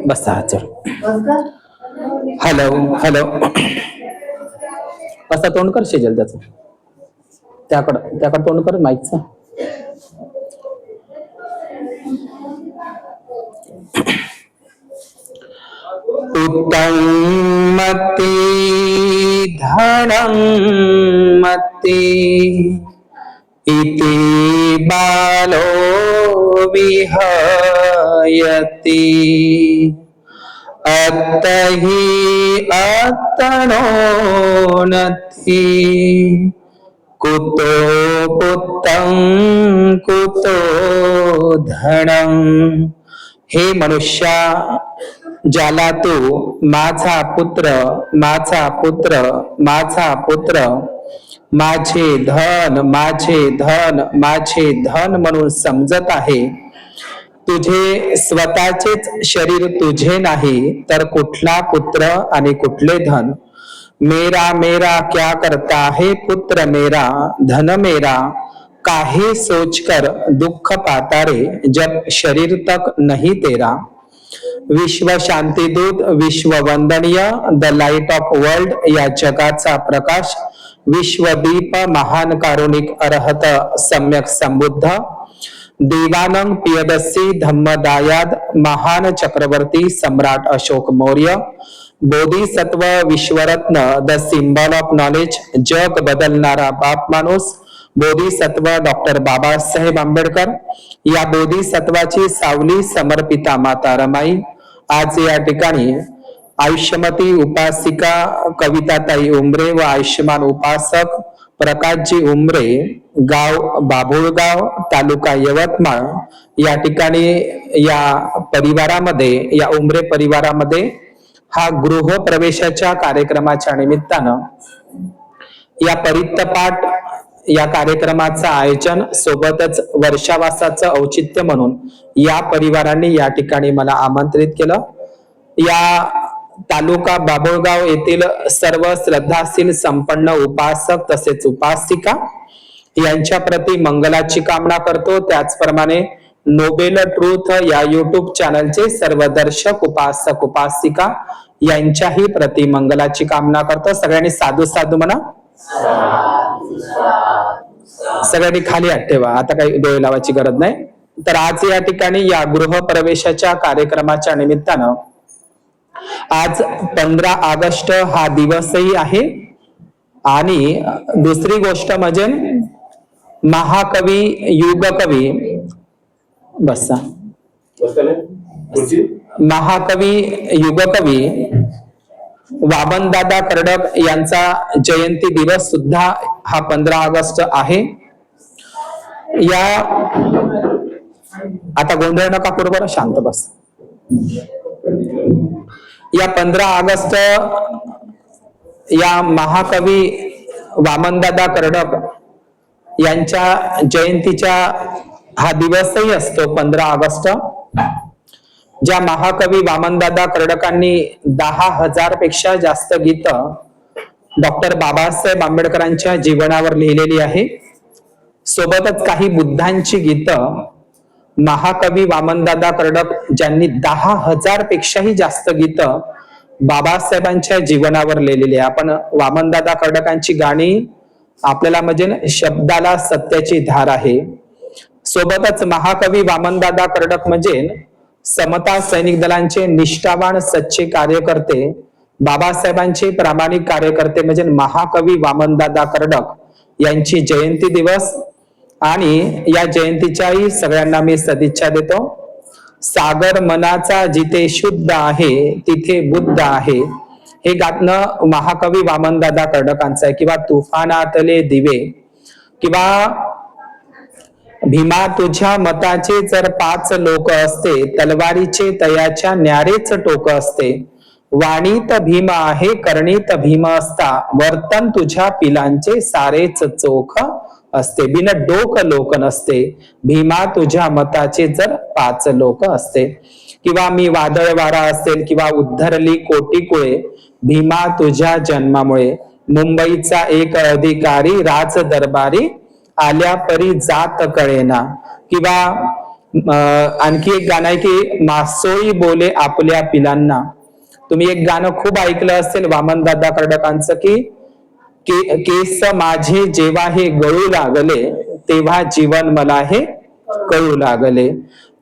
बसा चल. Hello hello. असा तोंड कर शेजल त्याचं. त्याकडं तोंड कर माईकचं. उत्तम मते धनं मते इति बालो विहयति अत्तहि अत्तनोनति कुतो पुत्तं कुतो धनं. हे मनुष्या, ज्याला तू माझा पुत्र माझा पुत्र माझा पुत्र माझे धन माझे धन माझे धन म्हणून समजत आहे, तुझे स्वतःचेच शरीर तुझे नाही तर कुठला पुत्र आणि कुठले धन. मेरा मेरा क्या करता है पुत्र मेरा धन मेरा, काहे सोच कर दुख पाता रे जब शरीर तक नहीं तेरा. विश्व शांतीदूत, विश्व वंदनीय, द लाईट ऑफ वर्ल्ड या जगाचा प्रकाश, विश्वदीप, महान कारुणिक अरहत सम्यक संबुद्ध, देवानंद पियदसी धम्मदायाद, महान चक्रवर्ती सम्राट अशोक मौर्य, बोधिसत्व विश्वरत्न, द सिंबल ऑफ नॉलेज, जग बदलणारा बाप माणूस, बोधिसत्व डॉक्टर बाबासाहेब आंबेडकर. या बोधिसत्वाची सावली समर्पिता माता रमाई आज या ठिकाणी आयुष्यमती उपासिका कविताताई उमरे व आयुष्यमान उपासक प्रकाशजी उमरे, गाव बाभुळगाव, तालुका यवतमाळ या ठिकाणी या परिवारामध्ये, या उमरे परिवारामध्ये हा गृहप्रवेशाच्या कार्यक्रमाच्या निमित्तानं या परित्यपाठ या कार्यक्रमाचं आयोजन सोबतच वर्षावासाचं औचित्य म्हणून या परिवारांनी या ठिकाणी मला आमंत्रित केलं. या तालुका बाभुळगाव येथील सर्व श्रद्धाशील संपन्न उपासक तसेच उपासिका यांच्या प्रती मंगलाची कामना करतो. त्याचप्रमाणे नोबेल ट्रूथ या युट्यूब चॅनलचे सर्व दर्शक उपासक उपासिका यांच्याही प्रती मंगलाची कामना करतो. सगळ्यांनी साधू साधू म्हणा. सगळ्यांनी खाली हात ठेवा, आता काही डोळे लावायची गरज नाही. तर आज या ठिकाणी या गृहप्रवेशाच्या कार्यक्रमाच्या निमित्तानं आज 15 ऑगस्ट हा दिवसही आहे आणि दुसरी गोष्ट म्हणजे महाकवी युगकवी बसा महाकवी युगकवी वामनदादा कर्डक यांचा जयंती दिवस सुद्धा हा 15 ऑगस्ट आहे. या आता गोंधळ नका करू बरं, शांत बस. या 15 ऑगस्ट या महाकवी वामनदादा कर्डक यांच्या जयंतीच्या हा दिवसही असतो 15 ऑगस्ट. ज्या महाकवी वामनदादा कर्डकांनी 10,000 पेक्षा जास्त गीत डॉक्टर बाबासाहेब आंबेडकरांच्या जीवनावर लिहिलेली आहे. सोबतच काही बुद्धांची गीत महाकवी वामनदादा कर्डक ज्यांनी 10,000 पेक्षाही जास्त गीत बाबासाहेबांच्या जीवनावर लिहिलेली आहे. आपण वामनदादा कर्डकांची गाणी आपल्याला म्हणजे शब्दाला सत्याची धार आहे. सोबतच महाकवी वामनदादा कर्डक म्हणजे समता सैनिक दलांचे निष्ठावान सच्चे कार्यकर्ते, बाबासाहेबांचे प्रामाणिक कार्यकर्ते म्हणजे महाकवी वामनदादा कर्डक यांची जयंती दिवस आणि या जयंतीच्याही सगळ्यांना मी सदिच्छा देतो. सागर मनाचा जिथे शुद्ध आहे तिथे बुद्ध आहे, हे गाणं महाकवी वामनदादा कर्डकांचं आहे. किंवा तुफानातले दिवे, किंवा भीमा तुझ्या मताचे जर 5 लोक असते, तलवारीचे तयाच्या न्यारेच टोक असते, वाणीत भीम आहे करणीत भीम असता, वर्तन तुझ्या पिलांचे सारेच चोख असते, बिन डोक लोक नसते, भीमा तुझ्या मताचे जर 5 लोक असते. किंवा मी वादळ वारा असेल किंवा उद्धरली कोटी कुळे, भीमा तुझ्या जन्मामुळे, मुंबईचा एक अधिकारी राज दरबारी, आल्या परी जात कळेना, किंवा आणखी एक गाणं आहे की मासोळी बोले आपल्या पिलांना. तुम्ही एक गाणं खूप ऐकलं असेल वामनदादा कर्डकांचं की केस माझे जेव्हा हे गळू लागले तेव्हा जीवन मला हे कळू लागले.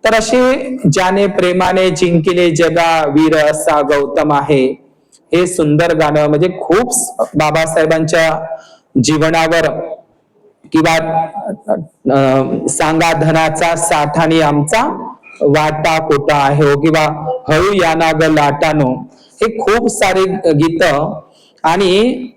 तर असे ज्याने प्रेमाने जिंकले जगा वीर असा गौतम आहे, हे सुंदर गाणं म्हणजे खूप बाबासाहेबांच्या जीवनावर किंवा सांगा धनाचा साठाने आमचा वाटा कोटा आहे हो, किंवा हळू याना ग लाटानो, हे खूप सारे गीत. आणि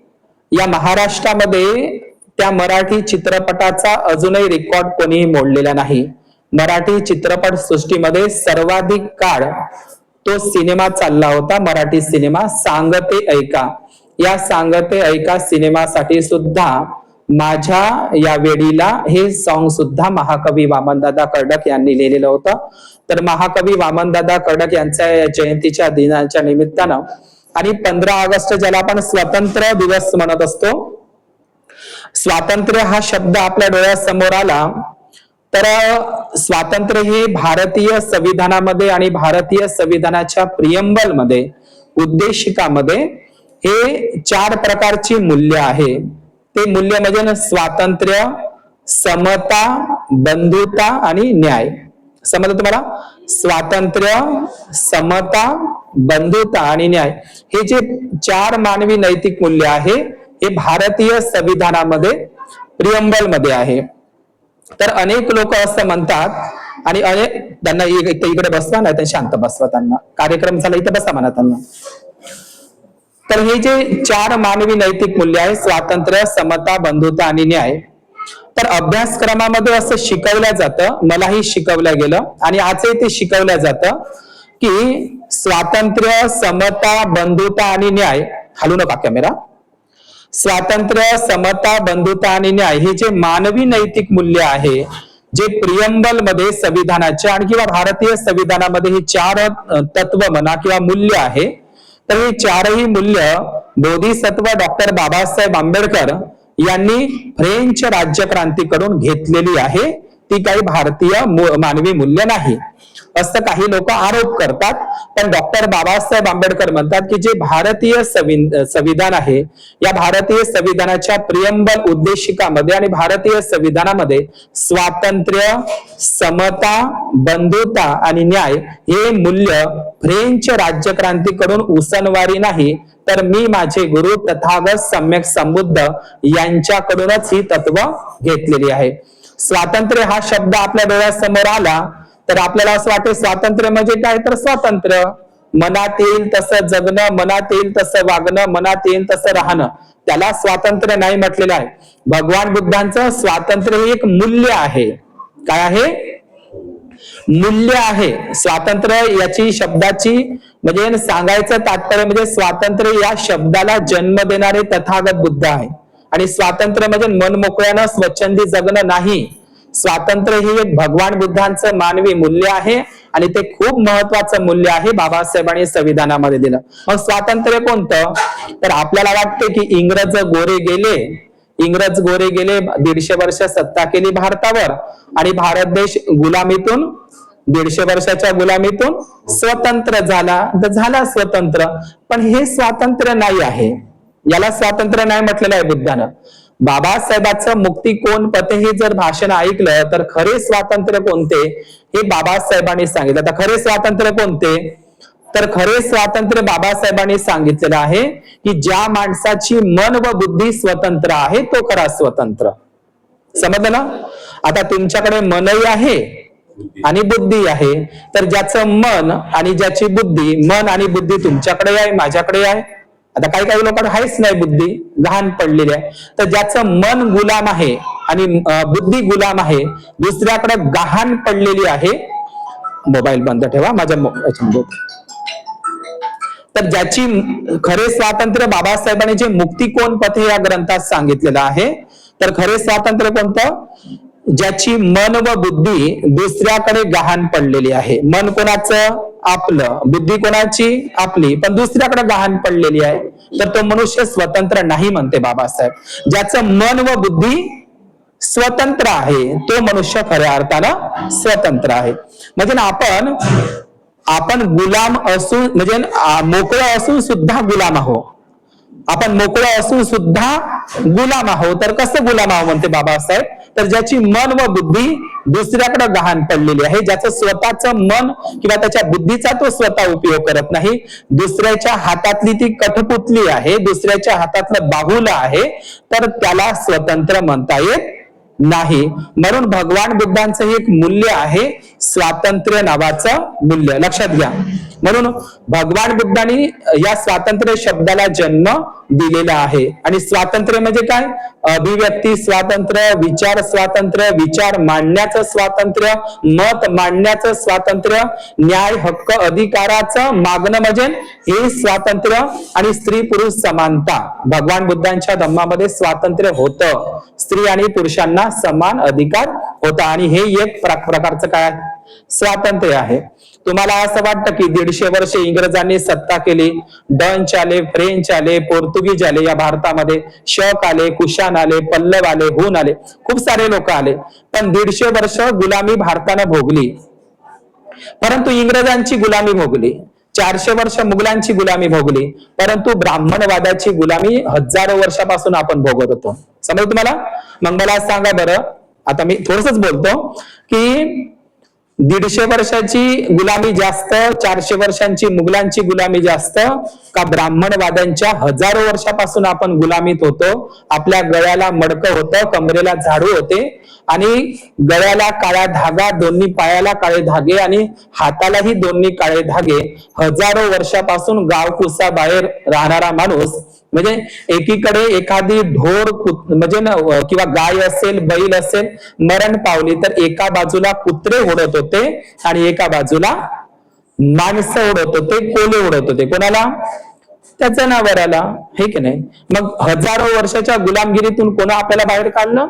या महाराष्ट्रामध्ये त्या मराठी चित्रपटाचा अजूनही रेकॉर्ड कोणीही मोडलेला नाही. मराठी चित्रपट सृष्टीमध्ये सर्वाधिक काळ तो सिनेमा चालला होता, मराठी सिनेमा सांगते ऐका. या सांगते ऐका सिनेमासाठी सुद्धा माझ्या या वेळीला हे सॉन्ग सुद्धा महाकवी वामनदादा कर्डक यांनी लिहिलेलं होतं. तर महाकवी वामनदादा कर्डक यांच्या जयंतीच्या दिनाच्या निमित्तानं आणि 15 ऑगस्ट ज्याला आपण स्वातंत्र्य दिवस म्हणत असतो, स्वातंत्र्य हा शब्द आपल्या डोळ्यासमोर आला तर स्वातंत्र्य हे भारतीय संविधानामध्ये आणि भारतीय संविधानाच्या प्रियम्बल मध्ये उद्देशिकामध्ये हे 4 प्रकारची मूल्य आहे. ते मूल्य म्हणजे स्वातंत्र्य, समता, बंधुता आणि न्याय. समजलं तुम्हाला? स्वातंत्र्य, समता, बंधुता आणि न्याय हे जे 4 मानवी नैतिक मूल्य आहे हे भारतीय संविधानामध्ये प्रियम्बल मध्ये आहे. तर अनेक लोक असं म्हणतात आणि त्यांना इकडे बसवा नाही तर शांत बसवा, त्यांना कार्यक्रम झाला इथे बसा म्हणा त्यांना. तर हे जे 4 मानवी नैतिक मूल्य आहे स्वातंत्र्य, समता, बंधुता आणि न्याय, तर अभ्यासक्रमामध्ये असं शिकवलं जातं, मलाही शिकवलं गेलं आणि आजही ते शिकवलं जातं की स्वातंत्र्य, समता, बंधुता आणि न्याय, हलू नका कॅमेरा, स्वातंत्र्य, समता, बंधुता आणि न्याय हे जे मानवी नैतिक मूल्य आहे, जे प्रियम्बल मध्ये संविधानाच्या आणि किंवा भारतीय संविधानामध्ये हे 4 तत्व म्हणा किंवा मूल्य आहे, तर हे 4ही मूल्य बोधिसत्व डॉक्टर बाबासाहेब आंबेडकर यांनी फ्रेंच राज्यक्रांतीकडून घेतलेली आहे, ती काही भारतीय मानवी मूल्य नाही असं काही लोक आरोप करतात. पण डॉक्टर बाबासाहेब आंबेडकर म्हणतात की जे भारतीय संविधान आहे, या भारतीय संविधानाच्या प्रियम्बल उद्देशिकामध्ये आणि भारतीय संविधानामध्ये स्वातंत्र्य, समता, बंधुता आणि न्याय हे मूल्य फ्रेंच राज्यक्रांतीकडून उसनवारी नाही, तर मी माझे गुरु तथागत सम्यक संबुद्ध यांच्याकडूनच ही तत्व घेतलेली आहे. स्वातंत्र्य हा शब्द आपल्या डोळ्यासमोर आला तर आपल्याला असं वाटतं स्वातंत्र्य म्हणजे काय, तर स्वातंत्र्य मनात येईल तसं जगणं, मनात येईल तसं वागणं, मनात येईल तसं राहणं, त्याला स्वातंत्र्य नाही म्हटलेलं आहे. भगवान बुद्धांचं स्वातंत्र्य हे एक मूल्य आहे. काय आहे? मूल्य आहे. स्वातंत्र्य याची शब्दाची म्हणजे सांगायचं तात्पर्य म्हणजे स्वातंत्र्य या शब्दाला जन्म देणारे तथागत बुद्ध आहे. आणि स्वातंत्र्य म्हणजे मनमोकळ्यानं स्वच्छंदी जगणं नाही. स्वातंत्र्य हे एक भगवान बुद्धांचं मानवी मूल्य आहे आणि ते खूप महत्वाचं मूल्य आहे, बाबासाहेबांनी संविधानामध्ये दिलं. मग स्वातंत्र्य कोणतं? तर आपल्याला वाटते की इंग्रज गोरे गेले 150 वर्ष सत्ता केली भारतावर आणि भारत देश गुलामीतून 150 वर्षाच्या गुलामीतून स्वतंत्र झाला, तर झाला स्वतंत्र. पण हे स्वातंत्र्य नाही आहे, याला स्वातंत्र्य नाही म्हटलेलं आहे बुद्धानं. बाबासाहेबांचं मुक्ती कोण पते हे जर भाषण ऐकलं तर खरे स्वातंत्र्य कोणते हे बाबासाहेबांनी सांगितलं. तर खरे स्वातंत्र्य कोणते? तर खरे स्वातंत्र्य बाबासाहेबांनी सांगितलेलं आहे की ज्या माणसाची मन व बुद्धी स्वतंत्र आहे तो खरा स्वतंत्र. समजलं ना? आता तुमच्याकडे मनही आहे आणि बुद्धी आहे, तर ज्याचं मन आणि ज्याची बुद्धी, मन आणि बुद्धी तुमच्याकडे आहे, माझ्याकडे आहे. आता काही लोकांना आहेच नाही बुद्धी, गहाण पडलेली आहे. तर ज्याचं मन गुलाम आहे आणि बुद्धी गुलाम आहे, दुसऱ्याकडे गहाण पडलेली आहे. मोबाईल बंद ठेवा माझ्या याच्यामध्ये. तर ज्याची खरे स्वातंत्र्य बाबासाहेबांनी जे मुक्ती कोण पथ या ग्रंथात सांगितलेलं आहे, तर खरे स्वातंत्र्य कोणतं? ज्याची मन व बुद्धी दुसऱ्याकडे गहाण पडलेली आहे. मन कोणाचं? आपलं. बुद्धी कोणाची? आपली, पण दुसऱ्याकडे गहाण पडलेली आहे, तर तो मनुष्य स्वतंत्र नाही म्हणते बाबासाहेब. ज्याचं मन व बुद्धी स्वतंत्र आहे, तो मनुष्य खऱ्या अर्थानं स्वतंत्र आहे. म्हणजे ना आपण गुलाम असून म्हणजे मोकळं असून सुद्धा गुलाम आहोत. आपण मोकळं असून सुद्धा गुलाम आहोत. तर कसं गुलाम आहोत म्हणते बाबासाहेब, तर ज्याची मन व बुद्धी दुसऱ्याकडे गहाण पडलेली आहे, ज्याचं स्वतःचं मन किंवा त्याच्या बुद्धीचा तो स्वतः उपयोग करत नाही, दुसऱ्याच्या हातातली ती कठपुतली आहे, दुसऱ्याच्या हातातलं बाहुलं आहे, तर त्याला स्वतंत्र म्हणता येत नाही. म्हणून भगवान बुद्धांचं हे एक मूल्य आहे, स्वातंत्र्य नावाचं मूल्य. लक्षात घ्या. म्हणून भगवान बुद्धांनी या स्वातंत्र्य शब्दाला जन्म दिलेला आहे. आणि स्वातंत्र्य म्हणजे काय? अभिव्यक्ती स्वातंत्र्य, विचार स्वातंत्र्य, विचार मांडण्याचं स्वातंत्र्य, मत मांडण्याचं स्वातंत्र्य, न्याय हक्क अधिकाराचं मागणं म्हणजे हे स्वातंत्र्य. आणि स्त्री पुरुष समानता, भगवान बुद्धांच्या धम्मामध्ये स्वातंत्र्य होतं, स्त्री आणि पुरुषांना समान अधिकार होता. आणि हे एक प्रकारचं काय स्वातंत्र्य आहे. तुम्हाला असं वाटतं की 150 वर्ष इंग्रजांनी सत्ता केली, डच आले, फ्रेंच आले, पोर्तुगीज आले या भारतामध्ये, शक आले, कुशाण आले, पल्लव आले, हुन आले, खूप सारे लोक आले, पण 150 वर्ष गुलामी भारतानं भोगली. परंतु इंग्रजांची गुलामी भोगली, 400 वर्ष मुघलांची गुलामी भोगली, परंतु ब्राह्मणवादाची गुलामी हजारो वर्षापासून आपण भोगत होतो. समजलं तुम्हाला? मग मला सांगा बरं, आता मी थोडंसंच बोलतो की 150 वर्षाची गुलामी जास्त, 400 वर्षांची मुघलांची गुलामी जास्त का ब्राह्मणवाद्यांच्या हजारो वर्षापासून आपण गुलामीत होतो? आपल्या गळ्याला मडकं होतं, कमरेला झाडू होते, आणि गळ्याला काळा धागा, दोन्ही पायाला काळे धागे आणि हातालाही दोन्ही काळे धागे. हजारो वर्षापासून गावकुसा बाहेर राहणारा माणूस, म्हणजे एकीकडे एखादी ढोर म्हणजे किंवा गाय असेल, बैल असेल, मरण पावली तर एका बाजूला कुत्रे उडत होते आणि एका बाजूला माणसं उडत होते, कोले उडत होते. कोणाला? त्या जनावराला, हे की नाही? मग हजारो वर्षाच्या गुलामगिरीतून कोणा आपल्याला बाहेर काढलं?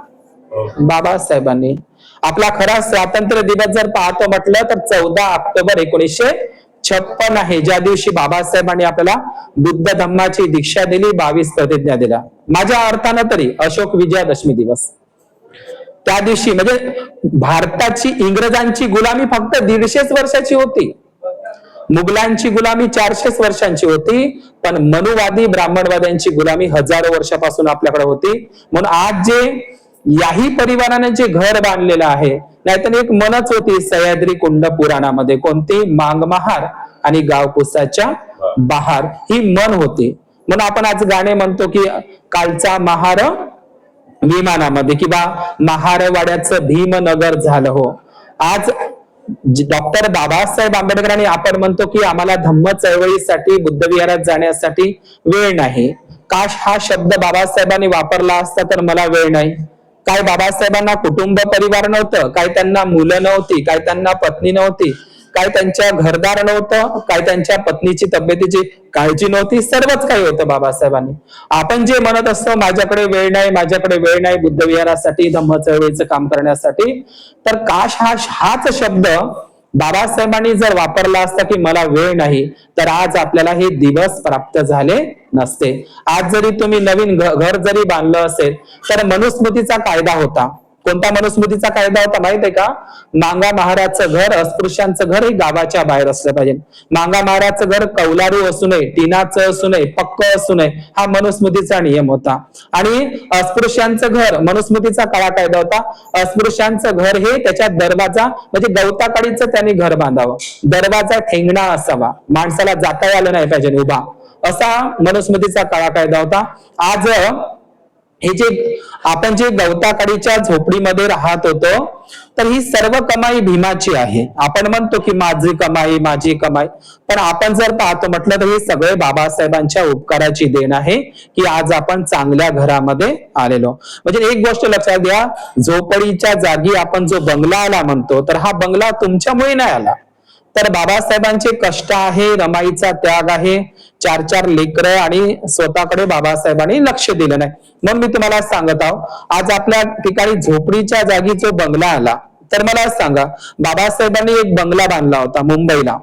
बाबासाहेबांनी. आपला खरा स्वातंत्र्य दिवस जर पाहतो म्हटलं तर 14 ऑक्टोबर 1956 आहे, ज्या दिवशी बाबासाहेबांनी आपल्याला बुद्ध धम्माची दीक्षा दिली, 22 प्रतिज्ञा दिल्या. माझ्या अर्थानं तरी अशोक विजयादशमी दिवस, त्या दिवशी म्हणजे भारताची इंग्रजांची गुलामी फक्त 150 वर्षाची होती, मुघलांची गुलामी 400 वर्षांची होती, पण मनुवादी ब्राह्मणवाद्यांची गुलामी हजारो वर्षापासून आपल्याकडे होती. म्हणून आज जे याही परिवाराने जे घर बांधलेलं आहे, नाहीतर एक मनच होती सह्याद्री कुंड पुराणामध्ये, कोणती? मांगमहार आणि गावकुसाच्या बहार, ही मन होती. म्हणून आपण आज गाणे म्हणतो की कालचा महार विमानामध्ये, किंवा महारवाड्याचं भीमनगर झालं हो. आज डॉक्टर बाबासाहेब आंबेडकरांनी आपण म्हणतो की आम्हाला धम्म चळवळीसाठी बुद्ध विहारात जाण्यासाठी वेळ नाही. काश हा शब्द बाबासाहेबांनी वापरला असता तर मला वेळ नाही. काय बाबासाहेबांना कुटुंब परिवार नव्हतं? काय त्यांना मुलं नव्हती? काय त्यांना पत्नी नव्हती? काय त्यांच्या घरदार नव्हतं? काय त्यांच्या पत्नीची तब्येतीची काळजी नव्हती? सर्वच काही होतं बाबासाहेबांनी. आपण जे म्हणत असतो माझ्याकडे वेळ नाही, माझ्याकडे वेळ नाही बुद्ध विहारासाठी, धम्म चळवळीचं काम करण्यासाठी, तर काश हाच शब्द बाबासाहेबांनी जर वापरला असता की मला वेळ नाही, तर आज आपल्याला हे दिवस प्राप्त झाले नसते. आज जरी तुम्ही नवीन घर जरी बांधलं असेल तर मनुस्मृतीचा कायदा होता. कोणता मनुस्मृतीचा कायदा होता माहित आहे का? मांगा महाराजचं घर, अस्पृश्यांचं घर हे गावाच्या बाहेर असलं पाहिजे. मांगा महाराजचं घर कौलारू असू नये, टिनाचं असू नये, पक्क असू नये, हा मनुस्मृतीचा नियम होता. आणि अस्पृश्यांचं घर, मनुस्मृतीचा काळा कायदा होता, अस्पृश्यांचं घर हे त्याच्या दरवाजा म्हणजे गवताकाडीचं त्यांनी घर बांधावं, दरवाजा ठेंगणा असावा, माणसाला जाता आलं नाही पाहिजे उभा, असा मनुस्मृतीचा काळा कायदा होता. आज हे जे आपण जे गवताकाडीच्या झोपडीमध्ये राहत होतो, तर ही सर्व कमाई भीमाची आहे. आपण म्हणतो की माझी कमाई, माझी कमाई, पण आपण जर पाहतो म्हटलं तर हे सगळे बाबासाहेबांच्या उपकाराची देण आहे की आज आपण चांगल्या घरामध्ये आलेलो. म्हणजे एक गोष्ट लक्षात घ्या, झोपडीच्या जागी आपण जो बंगला आला म्हणतो, तर हा बंगला तुमच्यामुळे नाही आला, तर बाबासाहेबांचे कष्ट आहे, रमाईचा त्याग आहे, 4 लेकरं आणि स्वतःकडे बाबासाहेबांनी लक्ष दिलं नाही. म्हणून मी तुम्हाला सांगत आहो, आज आपल्या ठिकाणी झोपडीच्या जागी जो बंगला आला, तर मला सांगा, बाबासाहेबांनी एक बंगला बांधला होता मुंबईला,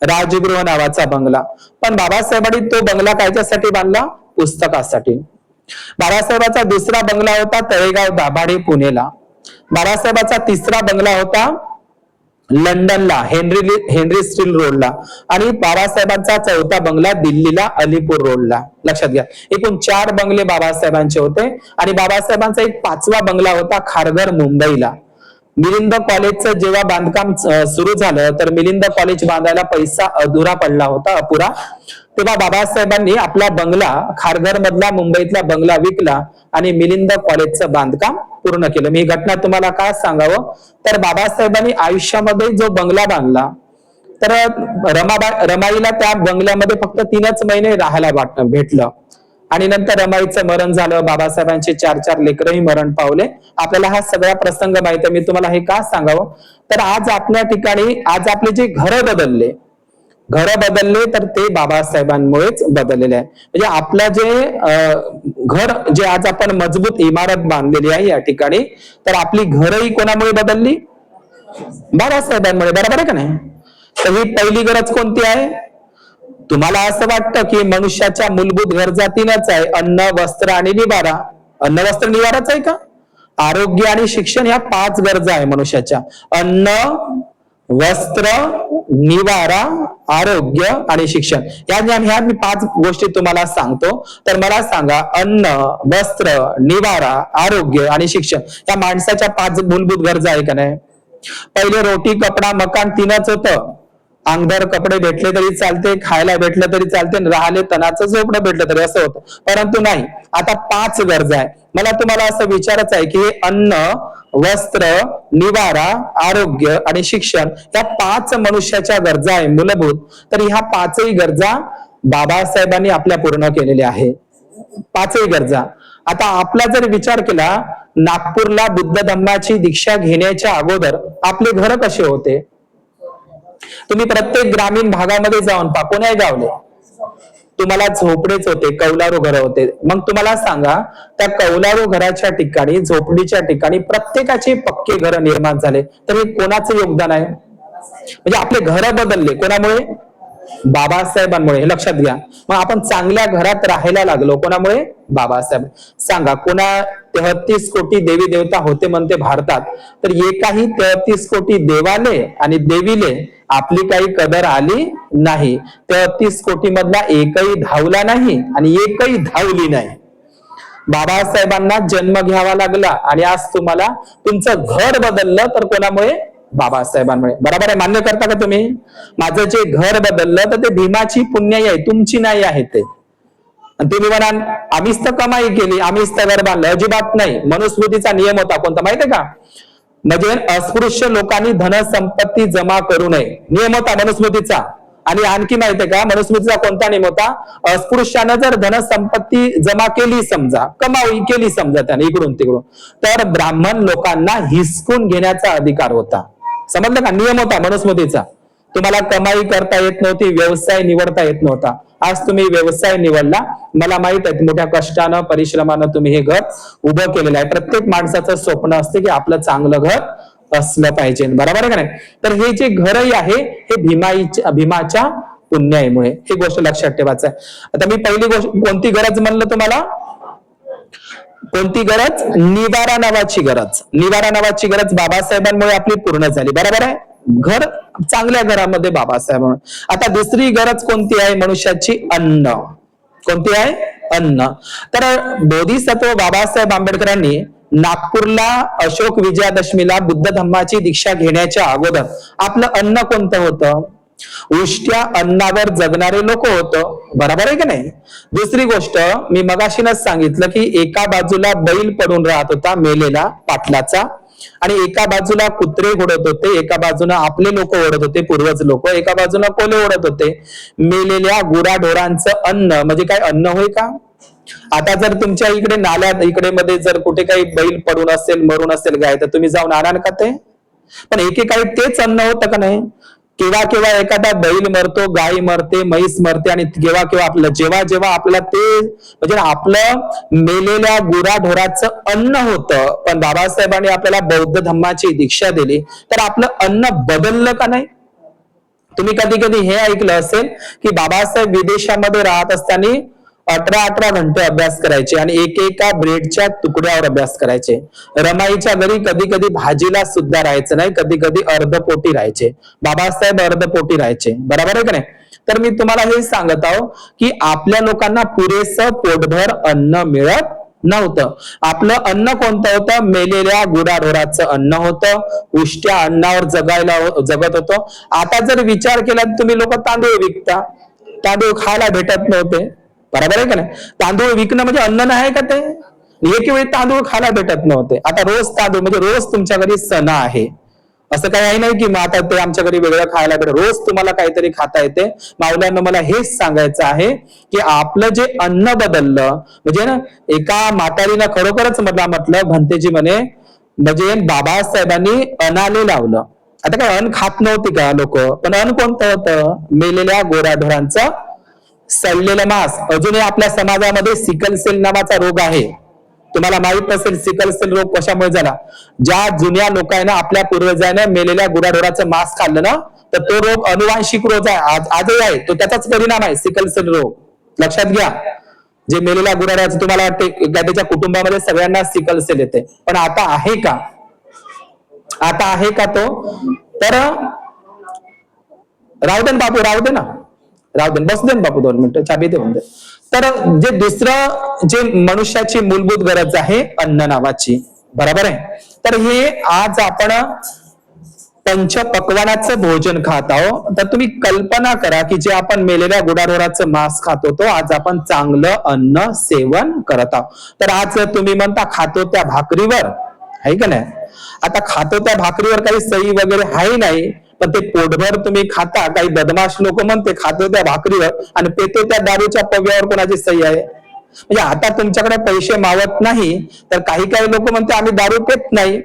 राजगृह नावाचा बंगला, पण बाबासाहेबांनी तो बंगला कायच्यासाठी बांधला? पुस्तकासाठी. बाबासाहेबांचा दुसरा बंगला होता तळेगाव दाभाडे पुणेला. बाबासाहेबांचा तिसरा बंगला होता लंडनला हेनरी स्टील रोडला. आणि बाबासाहेबांचा चौथा बंगला दिल्लीला अलीपूर रोडला. लक्षात घ्या, एकूण 4 बंगले बाबासाहेबांचे होते. आणि बाबासाहेबांचा एक 5वा बंगला होता खारघर मुंबईला. मिलिंद कॉलेजचं जेव्हा बांधकाम सुरू झालं तर मिलिंद कॉलेज बांधायला पैसा अधुरा पडला होता, अपुरा. तेव्हा बाबासाहेबांनी आपला बंगला, खारघर मधला मुंबईतला बंगला विकला आणि मिलिंद कॉलेजचं बांधकाम पूर्ण केलं. मी ही घटना तुम्हाला का सांगावं, तर बाबासाहेबांनी आयुष्यामध्ये जो बंगला बांधला तर रमाईला त्या बंगल्यामध्ये फक्त 3च महिने राहायला भेटलं. आणि नंतर रमाईचं मरण झालं. बाबासाहेबांचे 4 लेकरही मरण पावले. आपल्याला हा सगळा प्रसंग माहिती आहे. मी तुम्हाला हे का सांगावं, तर आज आपल्या ठिकाणी आज आपले जे घर बदलले तर ते बाबासाहेबांमुळेच बदललेले आहे. म्हणजे आपलं जे घर, जे आज आपण मजबूत इमारत बांधलेली आहे या ठिकाणी, तर आपली घरही कोणामुळे बदलली? बाबासाहेबांमुळे. बरोबर आहे का नाही? तर ही पहिली गरज कोणती आहे? तुम्हाला असं वाटतं की मनुष्याच्या मूलभूत गरजा 3च आहे, अन्न, वस्त्र आणि निवारा. अन्न, वस्त्र, निवाराच आहे का? आरोग्य आणि शिक्षण ह्या 5 गरजा आहे मनुष्याच्या. अन्न, वस्त्र, निवारा, आरोग्य आणि शिक्षण. ह्या मी 5 गोष्टी तुम्हाला सांगतो. तर मला सांगा, अन्न, वस्त्र, निवारा, आरोग्य आणि शिक्षण या माणसाच्या 5 मूलभूत गरजा आहे का नाही? पहिले रोटी, कपडा, मकान 3च होतं. अंगभर कपडे भेटले तरी चालते, खायला भेटलं तरी चालते, राहिले तणाचं झोपडं भेटलं तरी असं होतं. परंतु नाही, आता 5 गरजा आहे. मला तुम्हाला असं विचारायचं आहे की हे अन्न, वस्त्र, निवारा, आरोग्य आणि शिक्षण या 5 मनुष्याच्या गरजा आहे मूलभूत. तर ह्या 5ही गरजा बाबासाहेबांनी आपल्या पूर्ण केलेल्या आहे. 5ही गरजा. आता आपला जर विचार केला, नागपूरला बुद्ध धम्माची दीक्षा घेण्याच्या अगोदर आपले घर कसे होते? तुम्ही प्रत्येक ग्रामीण भागामध्ये जाऊन पहा, कोण्या गावले तुम्हाला झोपडेच होते, कौलारू घर होते. मग तुम्हाला सांगा, त्या कौलारू घराच्या ठिकाणी, झोपडीच्या ठिकाणी प्रत्येकाचे पक्के घर निर्माण झाले. तर हे कोणाचं योगदान आहे? म्हणजे आपले घर बदलले कोणामुळे? बाबासाहेबांमुळे. हे लक्षात घ्या. मग आपण चांगल्या घरात राहायला लागलो कोणामुळे? बाबासाहेब. सांगा, कोणा 33 कोटी देवी देवता होते म्हणते भारतात, तर एकाही 33 कोटी देवाले आणि देवीले आपली काही कदर आली नाही. 33 कोटी मधला एकही धावला नाही आणि एकही धावली नाही. बाबासाहेबांना जन्म घ्यावा लागला आणि आज तुम्हाला तुमचं घर बदललं तर कोणामुळे? बाबासाहेबांमुळे. बरोबर आहे? मान्य करता का तुम्ही? माझं जे घर बदललं तर ते भीमाची पुण्याई आहे, तुमची नाही आहे ते. तुम्ही म्हणाल आम्हीच तर कमाई केली, आम्हीच तर घर बांधलं. अजिबात नाही. मनुस्मृतीचा नियम होता कोणता माहितीये का? म्हणजे अस्पृश्य लोकांनी धनसंपत्ती जमा करू नये, नियम होता मनुस्मृतीचा. आणि आणखी माहितीये का मनुस्मृतीचा कोणता नियम होता? अस्पृश्यानं जर धनसंपत्ती जमा केली, समजा कमाई केली समजा त्याने इकडून तिकडून, तर ब्राह्मण लोकांना हिसकून घेण्याचा अधिकार होता. समजलं का? नियम होता मनुस्मृतीचा. तुम्हाला कमाई करता येत नव्हती, व्यवसाय निवडता येत नव्हता. आज तुम्ही व्यवसाय निवडला. मला माहित आहे मोठ्या कष्टानं, परिश्रमानं तुम्ही हे घर उभं केलेलं आहे. प्रत्येक माणसाचं स्वप्न असते की आपलं चांगलं घर असलं पाहिजे. बरोबर आहे का नाही? तर हे जे घरही आहे हे भीमाच्या पुण्याईमुळे. ही गोष्ट लक्षात ठेवायचं आहे. आता मी पहिली गोष्ट कोणती गरज म्हणलं तुम्हाला? कोणती गरज? निवारा नावाची गरज. निवारा नावाची गरज बाबासाहेबांमुळे आपली पूर्ण झाली. बरोबर आहे? घर, चांगल्या घरामध्ये बाबासाहेब. आता दुसरी गरज कोणती आहे मनुष्याची? अन्न. कोणती आहे? अन्न. तर बोधिसत्व बाबासाहेब आंबेडकरांनी नागपूरला अशोक विजयादशमीला बुद्ध धम्माची दीक्षा घेण्याच्या अगोदर आपलं अन्न कोणतं होतं? उष्ट्या अन्नावर जगणारे लोक होतं. बरोबर आहे की नाही? दुसरी गोष्ट मी मगाशीनच सांगितलं की एका बाजूला बैल पडून राहत होता मेलेला पाटलाचा, आणि एका बाजूला कुत्रे ओढत होते, एका बाजूला आपले लोक ओढत होते, पूर्वज लोक, एका बाजूला कोले ओढत होते. मेलेल्या गुराढोरांचं अन्न म्हणजे काय? अन्न होय का? आता जर तुमच्या इकडे नाल्यात इकडे मध्ये जर कुठे काही बैल पडून असेल, मरून असेल गाय, तर तुम्ही जाऊन आणाल का ते? पण एकेकाळी तेच अन्न होतं का नाही? केव्हा केव्हा एखादा बैल मरतो, गाय मरते, म्हैस मरते, आणि केव्हा केव्हा आपलं जेव्हा आपल्याला ते म्हणजे आपलं मेलेल्या गुराढोराचं अन्न होतं. पण बाबासाहेबांनी आपल्याला बौद्ध धम्माची दीक्षा दिली तर आपलं अन्न बदललं का नाही? तुम्ही कधी कधी हे ऐकलं असेल की बाबासाहेब विदेशामध्ये राहत असताना 18 घंटे अभ्यास करायचे आणि एकेका ब्रेडच्या तुकड्यावर अभ्यास करायचे. रमाईच्या घरी कधी कधी भाजीला सुद्धा राहायचं नाही, कधी कधी अर्धपोटी राहायचे. बाबासाहेब अर्धपोटी राहायचे. बरोबर आहे का नाही? तर मी तुम्हाला हे सांगत आहो की आपल्या लोकांना पुरेसं पोटभर अन्न मिळत नव्हतं. आपलं अन्न कोणतं होतं? मेलेल्या गुराढोराचं अन्न होतं. उष्ट्या अन्नावर जगत होतं. आता जर विचार केला तर तुम्ही लोक तांदूळ विकता, तांदूळ खायला भेटत नव्हते. बरोबर आहे का नाही? तांदूळ विकणं म्हणजे अन्न नाही का ते? एक वेळी तांदूळ खायला भेटत नव्हते. आता रोज तांदूळ म्हणजे रोज तुमच्या घरी सण आहे असं काही आहे नाही की मग आता ते आमच्या घरी वेगळं खायला भेटत. रोज तुम्हाला काहीतरी खाता येते. माऊल्यांना मला हेच सांगायचं आहे की आपलं जे अन्न बदललं म्हणजे ना, एका म्हातारीनं खरोखरच मला म्हटलं, भंतेजी म्हणे, म्हणजे बाबासाहेबांनी अनाले लावलं. आता काय अन्न खात नव्हती का लोक? पण अन्न कोणतं होतं? मेलेल्या गोराढोरांचं सडलेलं मांस. अजूनही आपल्या समाजामध्ये सिकल सेल नावाचा रोग आहे. तुम्हाला माहित नसेल सिकल सेल रोग कशामुळे झाला? ज्या जुन्या लोकांना आपल्या पूर्वजांना मेलेल्या गुराढोराचं मांस खाल्लं ना, तर तो रोग अनुवांशिक रोग आहे, आजही आहे. तो त्याचाच परिणाम आहे सिकल सेल रोग. लक्षात घ्या. जे मेलेल्या गुराढोराचं तुम्हाला वाटते त्याच्या कुटुंबामध्ये सगळ्यांना सिकल सेल येते, पण आता आहे का? आता आहे का तो? तर राहू दे बापू, राहू दे ना, राहू दे, बस दे बापू 2 मिनिटं, चाबी दे म्हणते. तर जे दुसरं जे मनुष्याची मूलभूत गरज आहे अन्न नावाची. बरोबर आहे? तर हे आज आपण पंचपक्वानाचं भोजन खात आहोत. तर तुम्ही कल्पना करा की जे आपण मेलेल्या गुराढोराचं मांस खात होतो, आज आपण चांगलं अन्न सेवन करत आहोत. तर आज तुम्ही म्हणता खातो त्या भाकरीवर, आहे का नाही? आता खातो त्या भाकरीवर काही सही वगैरे आहे नाही, पण ते पोटभर तुम्ही खाता. काही बदमाश लोक म्हणते खातो त्या भाकरीवर आणि पेतो त्या दारूच्या पव्यावर कोणाची सही आहे? म्हणजे आता तुमच्याकडे पैसे मावत नाही, तर काही काही लोक म्हणते आम्ही दारू पेत नाही,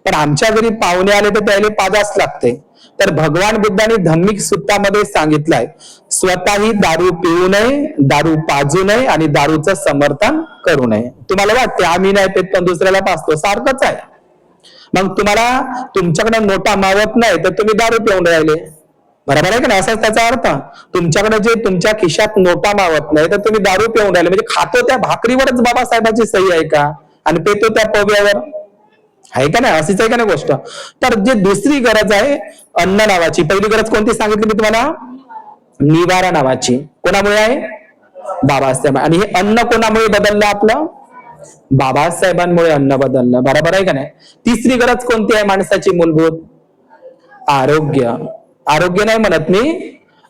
पण आमच्या घरी पाहुणे आले तर त्याला पाजाच लागते. तर भगवान बुद्धांनी धार्मिक सूत्रामध्ये सांगितलंय, स्वतःही दारू पिऊ नये, दारू पाजू नये आणि दारूचं समर्थन करू नये. तुम्हाला वाटते आम्ही नाही पेत पण दुसऱ्याला पाजतो, सारखंच आहे. मग तुम्हाला तुमच्याकडे नोटा मावत नाही तर तुम्ही दारू पिऊन राहिले. बरोबर आहे का नाही? असाच त्याचा अर्थ. तुमच्याकडे जे तुमच्या खिशात नोटा मावत नाही तर तुम्ही दारू पिऊन राहिले. म्हणजे खातो त्या भाकरीवरच बाबासाहेबांची सही आहे का? आणि पेतो त्या पव्यावर, आहे का नाही? अशीच आहे का नाही गोष्ट? तर जे दुसरी गरज आहे अन्न नावाची, पहिली गरज कोणती सांगितली मी तुम्हाला? निवारा नावाची. कोणामुळे आहे? बाबासाहेब. आणि हे अन्न कोणामुळे बदललं आपलं? बाबासाहेबांमुळे अन्न बदललं. बरोबर आहे का नाही? तिसरी गरज कोणती आहे माणसाची मूलभूत? आरोग्य. आरोग्य नाही म्हणत मी,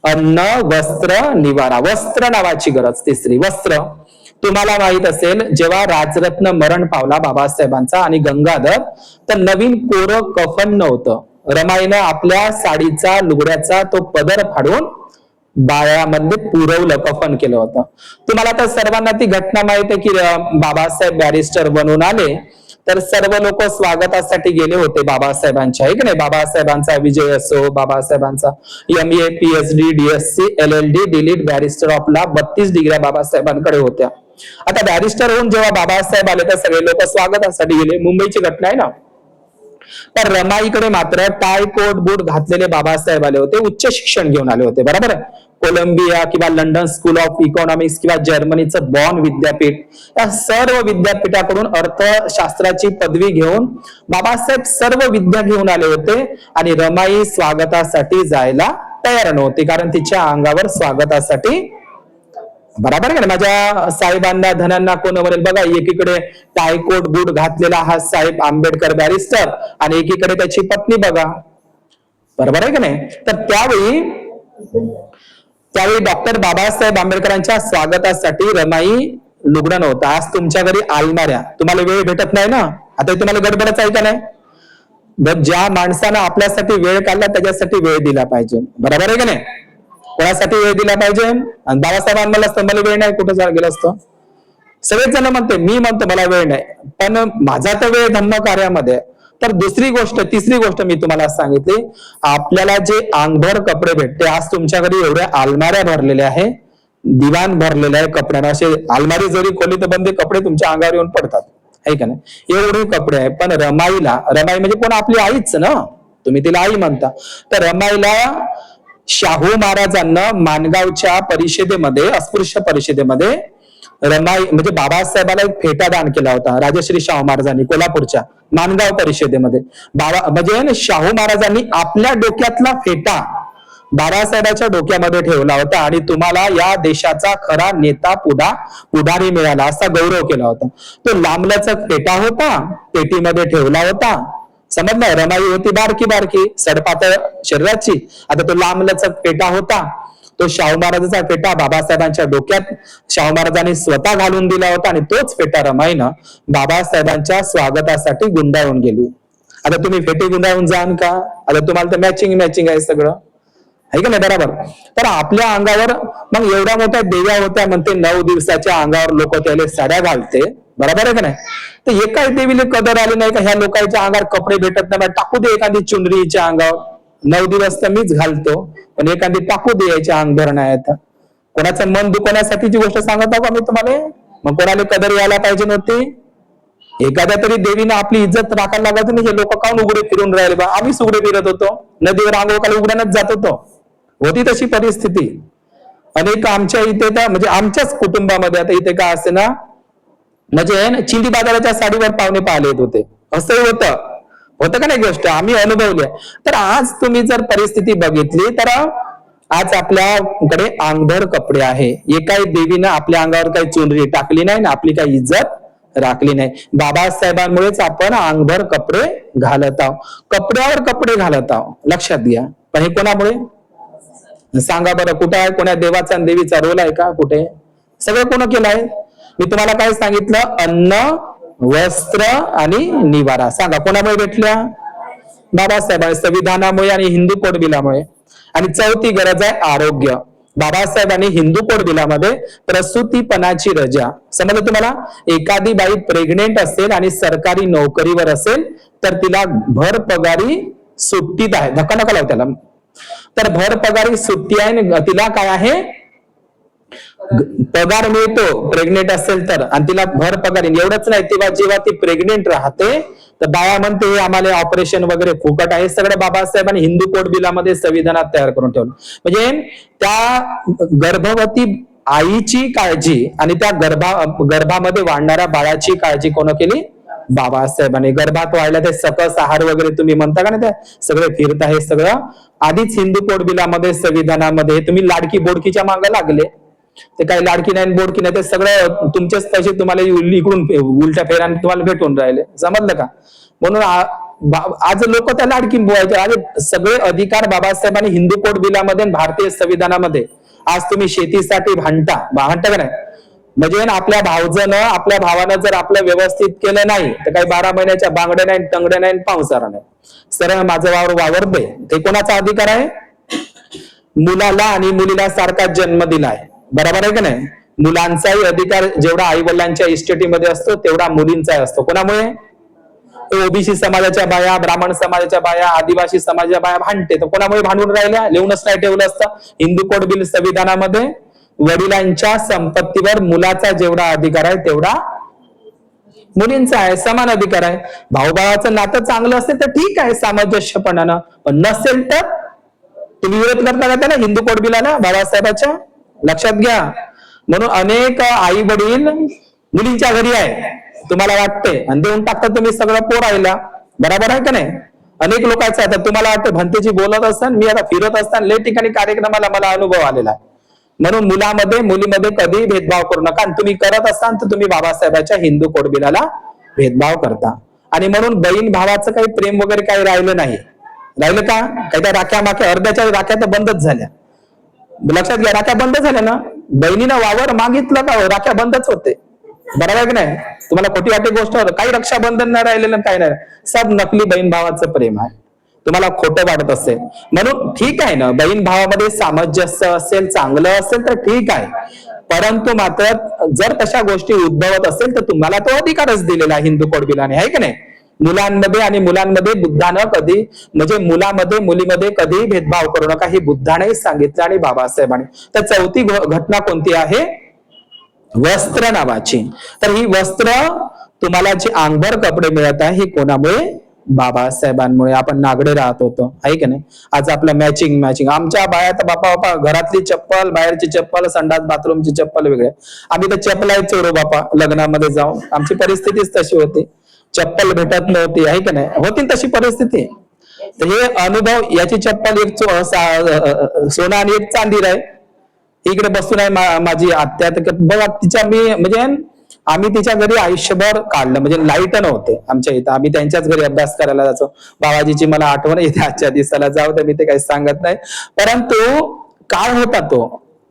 अन्न, वस्त्र, निवारा. वस्त्र नावाची गरज तिसरी, वस्त्र. तुम्हाला माहित असेल जेव्हा राजरत्न मरण पावला बाबासाहेबांचा आणि गंगाधर, तर नवीन कोरं कफन नव्हतं. रमाईनं आपल्या साडीचा लुगड्याचा तो पदर फाडून बाळामध्ये पुरवलं, कफन केलं होतं. तुम्हाला तर सर्वांना ती घटना माहित आहे की बाबासाहेब बॅरिस्टर बनून आले तर सर्व लोक स्वागतासाठी गेले होते बाबासाहेबांच्या, आहे की नाही? बाबासाहेबांचा विजय असो, बाबासाहेबांचा MA PhD DSc LLD delete barrister of law 32 डिग्र्या बाबासाहेबांकडे होत्या. आता बॅरिस्टर होऊन जेव्हा बाबासाहेब आले तर सगळे लोक स्वागतासाठी गेले. मुंबईची घटना आहे ना. तर रमाईकडे मात्र टाय कोट बूट घातलेले बाबासाहेब आले होते, उच्च शिक्षण घेऊन आले होते. बरोबर आहे? कोलंबिया किंवा लंडन स्कूल ऑफ इकॉनॉमिक्स किंवा जर्मनीचं बॉन विद्यापीठ, या सर्व विद्यापीठाकडून अर्थशास्त्राची पदवी घेऊन बाबासाहेब सर्व विद्या घेऊन आले होते. आणि रमाई स्वागतासाठी जायला तयार नव्हती, कारण तिच्या अंगावर स्वागतासाठी, बरोबर आहे का? माझ्या साहेबांना धनांना कोण म्हणेल बघा, एकीकडे टायकोट बूट घातलेला हा साहेब आंबेडकर बॅरिस्टर आणि एकीकडे त्याची पत्नी बघा. बरोबर आहे का नाही? तर त्यावेळी डॉक्टर बाबासाहेब आंबेडकरांच्या स्वागतासाठी रमाई लुगडं नव्हतं. आज तुमच्या घरी आलमाऱ्या, तुम्हाला वेळ भेटत नाही ना, आता तुम्हाला गडबडच आहे का नाही? ज्या माणसानं आपल्यासाठी वेळ काढला त्याच्यासाठी वेळ दिला पाहिजे. बरोबर आहे का नाही? कोणासाठी वेळ दिला पाहिजे? आणि बाबासाहेब म्हणलं असतं मला वेळ नाही, कुठं गेलं असतं? सगळेच जण म्हणते, मी म्हणतो मला वेळ नाही, पण माझा तर वेळ धम्म कार्यामध्ये. तर तिसरी गोष्ट मी तुम्हाला सांगितली, आपल्याला जे अंगभर कपडे भेटते, आज तुमच्या घरी एवढ्या अलमाऱ्या भरलेल्या आहे, दिवाण भरलेले आहे कपड्यांना. असे अलमारी जरी खोली तर बंदे कपडे तुमच्या अंगावर येऊन पडतात, आहे का नाही? एवढे कपडे आहे. पण रमाई म्हणजे कोण? आपली आईच ना, तुम्ही तिला आई म्हणता. तर रमाईला शाहू महाराजांना माणगावच्या परिषदेमध्ये, अस्पृश्य परिषदेमध्ये रमाई म्हणजे बाबासाहेबाला एक फेटा दान केला होता राजश्री शाहू महाराजांनी कोल्हापूरच्या नांदगाव परिषदेमध्ये. म्हणजे शाहू महाराजांनी आपल्या डोक्यातला फेटा बाबासाहेबांच्या डोक्यामध्ये ठेवला होता आणि तुम्हाला या देशाचा खरा नेता पुढारी मिळाला असा गौरव केला होता. तो लांबलचक फेटा होता, पेटीमध्ये ठेवला होता. समजलं? रमाई होती बारकी बारकी सडपातळ शरीराची, आता तो लांबलचक फेटा होता. तो शाहू महाराजांचा फेटा बाबासाहेबांच्या डोक्यात शाहू महाराजांनी स्वतः घालून दिला होता आणि तोच फेटा रमाईनं बाबासाहेबांच्या स्वागतासाठी गुंडाळून गेली. आता तुम्ही फेटे गुंडाळून जाण का? आता तुम्हाला तर मॅचिंग आहे सगळं, आहे का नाही? बरोबर. तर आपल्या अंगावर मग एवढ्या मोठ्या देव्या होत्या म्हणते 9 दिवसाच्या अंगावर लोक त्याला साड्या घालते, बरोबर आहे का नाही? तर एकाही देवीला कदर आली नाही का ह्या लोकांच्या अंगावर कपडे भेटत नाही, टाकू दे एखादी चुनरीच्या अंगावर, 9 दिवस तर मीच घालतो पण एखादी टाकू दे याच्या अंग भरण्यात. कोणाचं मन दुखवण्यासाठीची गोष्ट सांगत आहो का मी तुम्हाला? मग कोणाला कदर यायला पाहिजे नव्हती? एखाद्या तरी देवीनं आपली इज्जत राखायला लागत नाही. हे लोक काऊन उघडे फिरून राहिले बा? आम्हीच उघडे फिरत होतो, नदीवर आंघोळ उघड्यानच जात होतो. होती तशी परिस्थिती. अनेक आमच्या इथे तर म्हणजे आमच्याच कुटुंबामध्ये आता इथे काय असते ना, म्हणजे चिंदी बाजाराच्या साडीवर पाहुणे पाहिले येत होते, असंही होतं का नाही गोष्ट आम्ही अनुभवल्या. तर आज तुम्ही जर परिस्थिती बघितली तर आज आपल्याकडे अंगभर कपडे आहे. एकाही देवीनं आपल्या अंगावर काही चुनरी टाकली नाही ना आपली काही इज्जत राखली नाही. बाबासाहेबांमुळेच आपण अंगभर कपडे घालत आहोत, कपड्यावर कपडे घालत आहोत, लक्षात घ्या. पण हे कोणामुळे सांगा बरं? कुठे आहे? कोणा देवाचा आणि देवीचा रोल आहे का? कुठे? सगळं कोण केलं आहे? मी तुम्हाला काय सांगितलं? अन्न, वस्त्र आणि निवारा. सांगा कोणामुळे भेटल्या? बाबासाहेब संविधानामुळे आणि हिंदू कोड बिलामुळे. आणि चौथी गरज आहे आरोग्य. बाबासाहेबांनी हिंदू कोड बिलामध्ये प्रसूतीपणाची रजा, समजलं तुम्हाला? एखादी बाई प्रेग्नेंट असेल आणि सरकारी नोकरीवर असेल तर तिला भर पगारी सुट्टीत आहे, धक्का नका लावू त्याला. तर भर पगारी सुट्टी आहे, तिला काय आहे? पगार मिळतो प्रेग्नेंट असेल तर, आणि तिला भर पगारी. एवढंच नाही, तेव्हा जेव्हा ती प्रेग्नेंट राहते तर बाया म्हणते आम्हाला ऑपरेशन वगैरे फुकट आहे. सगळं बाबासाहेबांनी हिंदू कोड बिलामध्ये संविधानात तयार करून ठेवलं. म्हणजे त्या गर्भवती आईची काळजी आणि त्या गर्भामध्ये वाढणाऱ्या बाळाची काळजी कोण केली? बाबासाहेबांनी. गर्भात वाढल्या ते सकस आहार वगैरे तुम्ही म्हणता का नाही, ते सगळे फिरत आहे सगळं आधीच हिंदू कोड बिलामध्ये संविधानामध्ये. तुम्ही लाडकी बोडकीच्या मागे लागले, ते काही लाडकी नाही बोडकी नाही, ते सगळं तुमचेच पैसे तुम्हाला इकडून उलट्या फेऱ्याने तुम्हाला भेटून राहिले, समजलं का? म्हणून आज लोक त्या लाडकी बोलायचे. आज सगळे अधिकार बाबासाहेबांनी हिंदू कोड बिलामध्ये भारतीय संविधानामध्ये. आज तुम्ही शेतीसाठी भांडता का नाही? म्हणजे आपल्या आपल्या भावानं जर आपलं व्यवस्थित केलं नाही तर काही 12 महिन्याच्या बांगड्या नाही, टंगड्या नाही, पावसारा नाही, सरळ माझं वावर दे. ते कोणाचा अधिकार आहे? मुलाला आणि मुलीला सारखा जन्म दिलाय, बरोबर आहे का नाही? मुलांचाही अधिकार जेवढा आई वडिलांच्या इस्टेटीमध्ये असतो तेवढा मुलींचाही असतो. कोणामुळे? ओबीसी समाजाच्या बाया, ब्राह्मण समाजाच्या बाया, आदिवासी समाजाच्या बाया भांडते. तर कोणामुळे भांडून राहिल्या? लिहूनच नाही ठेवलं असतं हिंदू कोड बिल संविधानामध्ये. वडिलांच्या संपत्तीवर मुलाचा जेवढा अधिकार आहे तेवढा मुलींचा आहे, समान अधिकार आहे. भाऊभावाचं नातं चांगलं असेल तर ठीक आहे सामंजस्यपणानं, पण नसेल तर तुम्ही विरोध करता का त्याला हिंदू कोड बिलाला बाबासाहेबांच्या? लक्षात घ्या. म्हणून अनेक आई वडील मुलींच्या घरी आहे तुम्हाला वाटते आणि देऊन टाकतात तुम्ही सगळं पोरायला, बरोबर आहे का नाही? अनेक लोकांचं आता तुम्हाला वाटतं भंतेजी बोलत असताना, मी आता फिरत असताना लय ठिकाणी कार्यक्रमाला मला अनुभव आलेला आहे. म्हणून मुलामध्ये मुलीमध्ये कधी भेदभाव करू नका. आणि तुम्ही करत असाल तर तुम्ही बाबासाहेबांच्या हिंदू कोड बिलाला भेदभाव करता. आणि म्हणून बहीण भावाचं काही प्रेम वगैरे काही राहिलं नाही. राहिलं का? काही त्या राख्या माख्या अर्ध्याच्या राख्या तर बंदच झाल्या, लक्षात घ्या. राख्या बंद झाल्या ना. बहिणीनं वावर मागितलं का राख्या बंदच होते, बरोबर की नाही? तुम्हाला खोटी वाटते गोष्ट, काही रक्षाबंधन नाही राहिलेलं, काही नाही, सब नकली बहीण भावाचं प्रेम आहे. तुम्हाला खोटं वाटत असेल म्हणून ठीक आहे ना, बहीण भावामध्ये सामंजस्य असेल, चांगलं असेल तर ठीक आहे. परंतु मात्र जर तशा गोष्टी उद्भवत असेल तर तुम्हाला तो अधिकारच दिलेला आहे हिंदू कोड बिलाने, आहे की नाही? मुलांमध्ये आणि मुलांमध्ये बुद्धानं कधी म्हणजे मुलामध्ये मुलीमध्ये कधी भेदभाव करू नका, हे बुद्धाने सांगितलं आणि बाबासाहेबांनी. तर चौथी घटना कोणती आहे? वस्त्र नावाची. तर ही वस्त्र तुम्हाला जे अंगभर कपडे मिळत आहे हे कोणामुळे? बाबासाहेबांमुळे आपण नागडे राहत होतो, आहे की नाही? आज आपलं मॅचिंग मॅचिंग, आमच्या बाया तर बापा बापा घरातली चप्पल, बाहेरची चप्पल, संडास बाथरूमची चप्पल वेगळे, आम्ही तर चप्पल चोरू बापा लग्नामध्ये जाऊन, आमची परिस्थितीच तशी होती, चप्पल भेटत नव्हती, आहे की नाही? होती तशी परिस्थिती. तर हे अनुभव, याची चप्पल एक सोना आणि एक चांदी आहे, इकडे बसून आहे माझी आत्या, तर बघा तिच्या मी म्हणजे आम्ही तिच्या घरी आयुष्यभर काढलं, म्हणजे लाईट नव्हते आमच्या इथं, आम्ही त्यांच्याच घरी अभ्यास करायला जायचो. बाबाजीची मला आठवण येते आजच्या दिवसाला, जाऊ तर मी ते काही सांगत नाही, परंतु काय होता तो,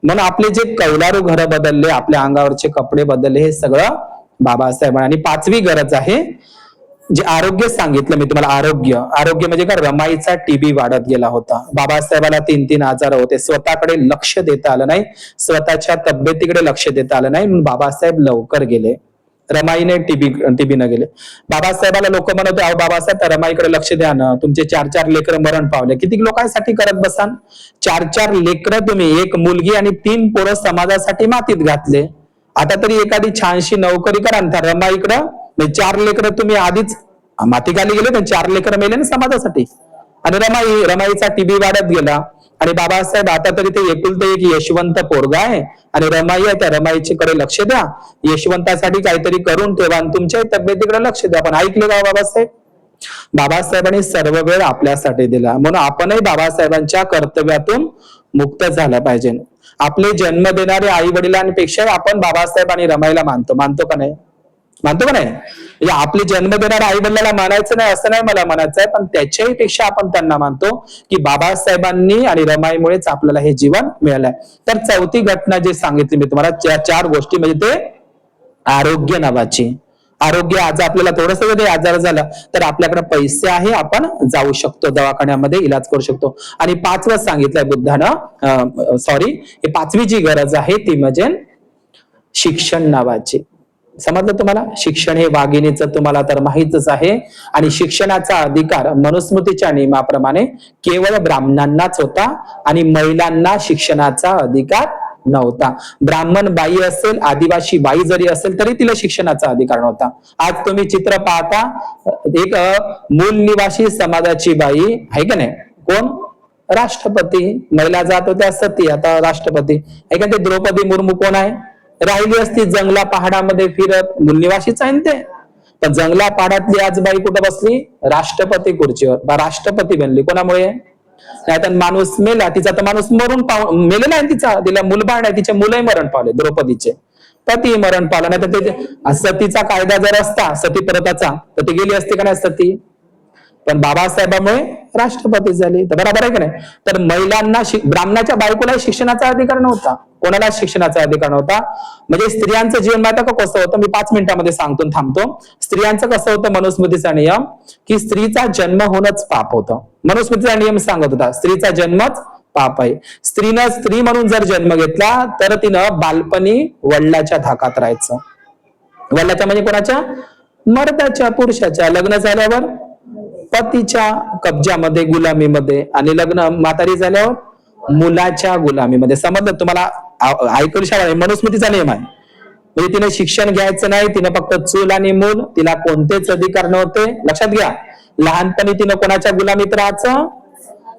म्हणून आपले जे कौलारू घर बदलले, आपल्या अंगावरचे कपडे बदलले, हे सगळं बाबासाहेबांनी. आणि पाचवी गरज आहे जे आरोग्य सांगितलं मी तुम्हाला, आरोग्य. आरोग्य म्हणजे काय, रमाईचा टीबी वाढत गेला होता, बाबासाहेबाला 3-3 आजार होते, स्वतःकडे लक्ष देता आलं नाही, स्वतःच्या तब्येतीकडे लक्ष देता आलं नाही, म्हणून बाबासाहेब लवकर गेले, रमाईने टीबीनं गेले. बाबासाहेबाला लोक म्हणत, अहो बाबासाहेब त्या रमाईकडे लक्ष द्या ना, तुमचे 4-4 लेकरं मरण पावले, किती लोकांसाठी करत बसान, 4-4 लेकरं तुम्ही, एक मुलगी आणि 3 पोरं समाजासाठी मातीत घातले, आता तरी एखादी छानशी नोकरी करा ना, त्या रमाईकडं 4 लेकरं तुम्ही आधीच माती खाली गेले, तर 4 लेकरं मेले ना समाजासाठी, आणि रमाईचा टीबी वाढत गेला. आणि बाबासाहेब आता तरी ते एकुलते एक यशवंत पोरगा आहे, आणि रमाई आहे, त्या रमाईकडे लक्ष द्या, यशवंतासाठी काहीतरी करून ठेवा, आणि तुमच्या तब्येतीकडे लक्ष द्या. पण ऐकले का बाबासाहेब? बाबासाहेबांनी सर्व वेळ आपल्यासाठी दिला, म्हणून आपणही बाबासाहेबांच्या कर्तव्यातून मुक्त झालं पाहिजे. आपले जन्म देणारे आई वडिलांपेक्षा आपण बाबासाहेब आणि रमाईला मानतो का नाही? मानतो का नाही? म्हणजे आपले जन्म देणाऱ्या आई वडिलांना मानायचं नाही असं नाही मला म्हणायचं आहे, पण त्याच्याही पेक्षा आपण त्यांना मानतो की बाबासाहेबांनी आणि रमाईमुळेच आपल्याला हे जीवन मिळालंय. तर चौथी घटना जे सांगितली मी तुम्हाला, 4 गोष्टी, म्हणजे ते आरोग्य नावाची. आरोग्य, आज आपल्याला थोडस जरी आजार झाला तर आपल्याकडे पैसे आहे, आपण जाऊ शकतो दवाखान्यामध्ये, इलाज करू शकतो. आणि 5वं सांगितलंय बुद्धानं, हे 5वी जी गरज आहे ती म्हणजे शिक्षण नावाची. समजलं तुम्हाला? शिक्षण हे वाघिणीचं तुम्हाला तर माहितच आहे, आणि शिक्षणाचा अधिकार मनुस्मृतीच्या नियमाप्रमाणे केवळ ब्राह्मणांनाच होता, आणि महिलांना शिक्षणाचा अधिकार नव्हता. ब्राह्मण बाई असेल, आदिवासी बाई जरी असेल तरी तिला शिक्षणाचा अधिकार नव्हता. आज तुम्ही चित्र पाहता, एक मूल निवासी समाजाची बाई आहे का नाही, कोण? राष्ट्रपती. महिला जात होत्या सती, आता राष्ट्रपती. आहे का? ते द्रौपदी मुर्मू कोण आहे? राहिली असती जंगला पहाडामध्ये फिरत, मूलनिवासीच आहे ते, पण जंगला पहाडातली आज बाई कुठं बसली? राष्ट्रपती खुर्चीवर, राष्ट्रपती बनली. कोणामुळे? नाही तर माणूस मेला, तिचा तर माणूस मेलेला आहे, तिला मुलबाळ नाही, तिचे मुलंही मरण पावले, द्रौपदीचे पती मरण पावला. नाही तर ते सतीचा कायदा जर असता, सती प्रथाचा, तर ती गेली असते का नाही सती? पण बाबासाहेबांमुळे राष्ट्रपती झाली, तर बरोबर आहे की नाही? तर महिलांना, ब्राह्मणाच्या बायकोला शिक्षणाचा अधिकार नव्हता, कोणाला शिक्षणाचा अधिकार नव्हता. म्हणजे स्त्रियांचं जीवन माहिती का कसं होतं? मी 5 मिनिटांमध्ये सांगतो, थांबतो. स्त्रियांचं कसं होतं, मनुस्मृतीचा नियम, की स्त्रीचा जन्म होणंच पाप होतं. मनुस्मृतीचा नियम सांगत होता स्त्रीचा जन्मच पाप आहे. स्त्रीनं स्त्री म्हणून जर जन्म घेतला तर तिनं बालपणी वडिलाच्या धाकात राहायचं. वडिलाच्या म्हणजे कोणाच्या? मर्दाच्या, पुरुषाच्या. लग्न झाल्यावर पतीच्या कब्जामध्ये, गुलामीमध्ये, आणि लग्न म्हातारी झाल्यावर मुलाच्या गुलामीमध्ये. समजलं तुम्हाला? ऐकून शाळा, मनुस्मृतीचा नियम आहे. म्हणजे तिने शिक्षण घ्यायचं नाही, तिने फक्त चूल आणि मूल, तिला कोणतेच अधिकार नव्हते. लक्षात घ्या, लहानपणी तिनं कोणाच्या गुलामीत राहायचं?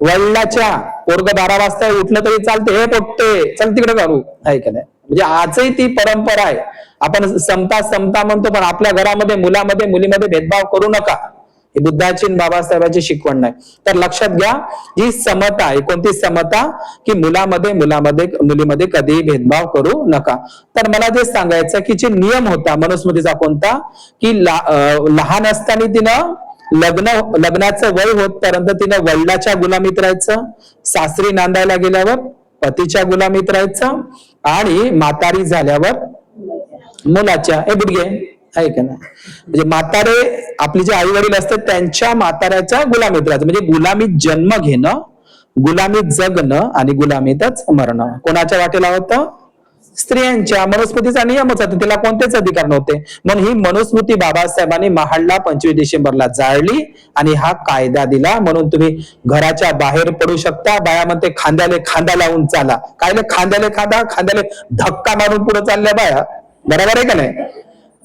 वडिलाच्या. पोरग 12 वाजता उठलं तरी चालते, हे पोट्टे चल तिकडे करू, आहे का नाही? म्हणजे आजही ती परंपरा आहे. आपण समता समता म्हणतो, पण आपल्या घरामध्ये मुलामध्ये मुलीमध्ये भेदभाव करू नका, ही बुद्धाची बाबासाहेबांची शिकवण नाही. तर लक्षात घ्या, ही समता आहे. कोणती समता? की मुलामध्ये मुलीमध्ये कधीही भेदभाव करू नका. तर मला जे सांगायचं की जे नियम होता मनुस्मृतीचा कोणता, की लहान असताना तिनं लग्नाचं वय होतपर्यंत तिनं वडिलाच्या गुलामीत राहायचं, सासरी नांदायला गेल्यावर पतीच्या गुलामीत राहायचं, आणि म्हातारी झाल्यावर मुलाच्या. हे बुडगे आहे का नाही? म्हणजे म्हातारे, आपले जे आई वडील असतात त्यांच्या म्हाताऱ्याच्या गुलामीत राहायचं. म्हणजे गुलामीत जन्म घेणं, गुलामीत जगणं, आणि गुलामीतच मरणं. कोणाच्या वाटेला होतं? स्त्रियांच्या. मनुस्मृतीचा नियमच होता, तिला कोणतेच अधिकार नव्हते. म्हणून ही मनुस्मृती बाबासाहेबांनी महाडला 25 डिसेंबरला जाळली आणि हा कायदा दिला. म्हणून तुम्ही घराच्या बाहेर पडू शकता. बाया म्हणते खांद्याले खांदा लावून चाला. कायले खांद्याले खांद्याले धक्का मारून पुढे चालल्या बाया, बरोबर आहे का नाही?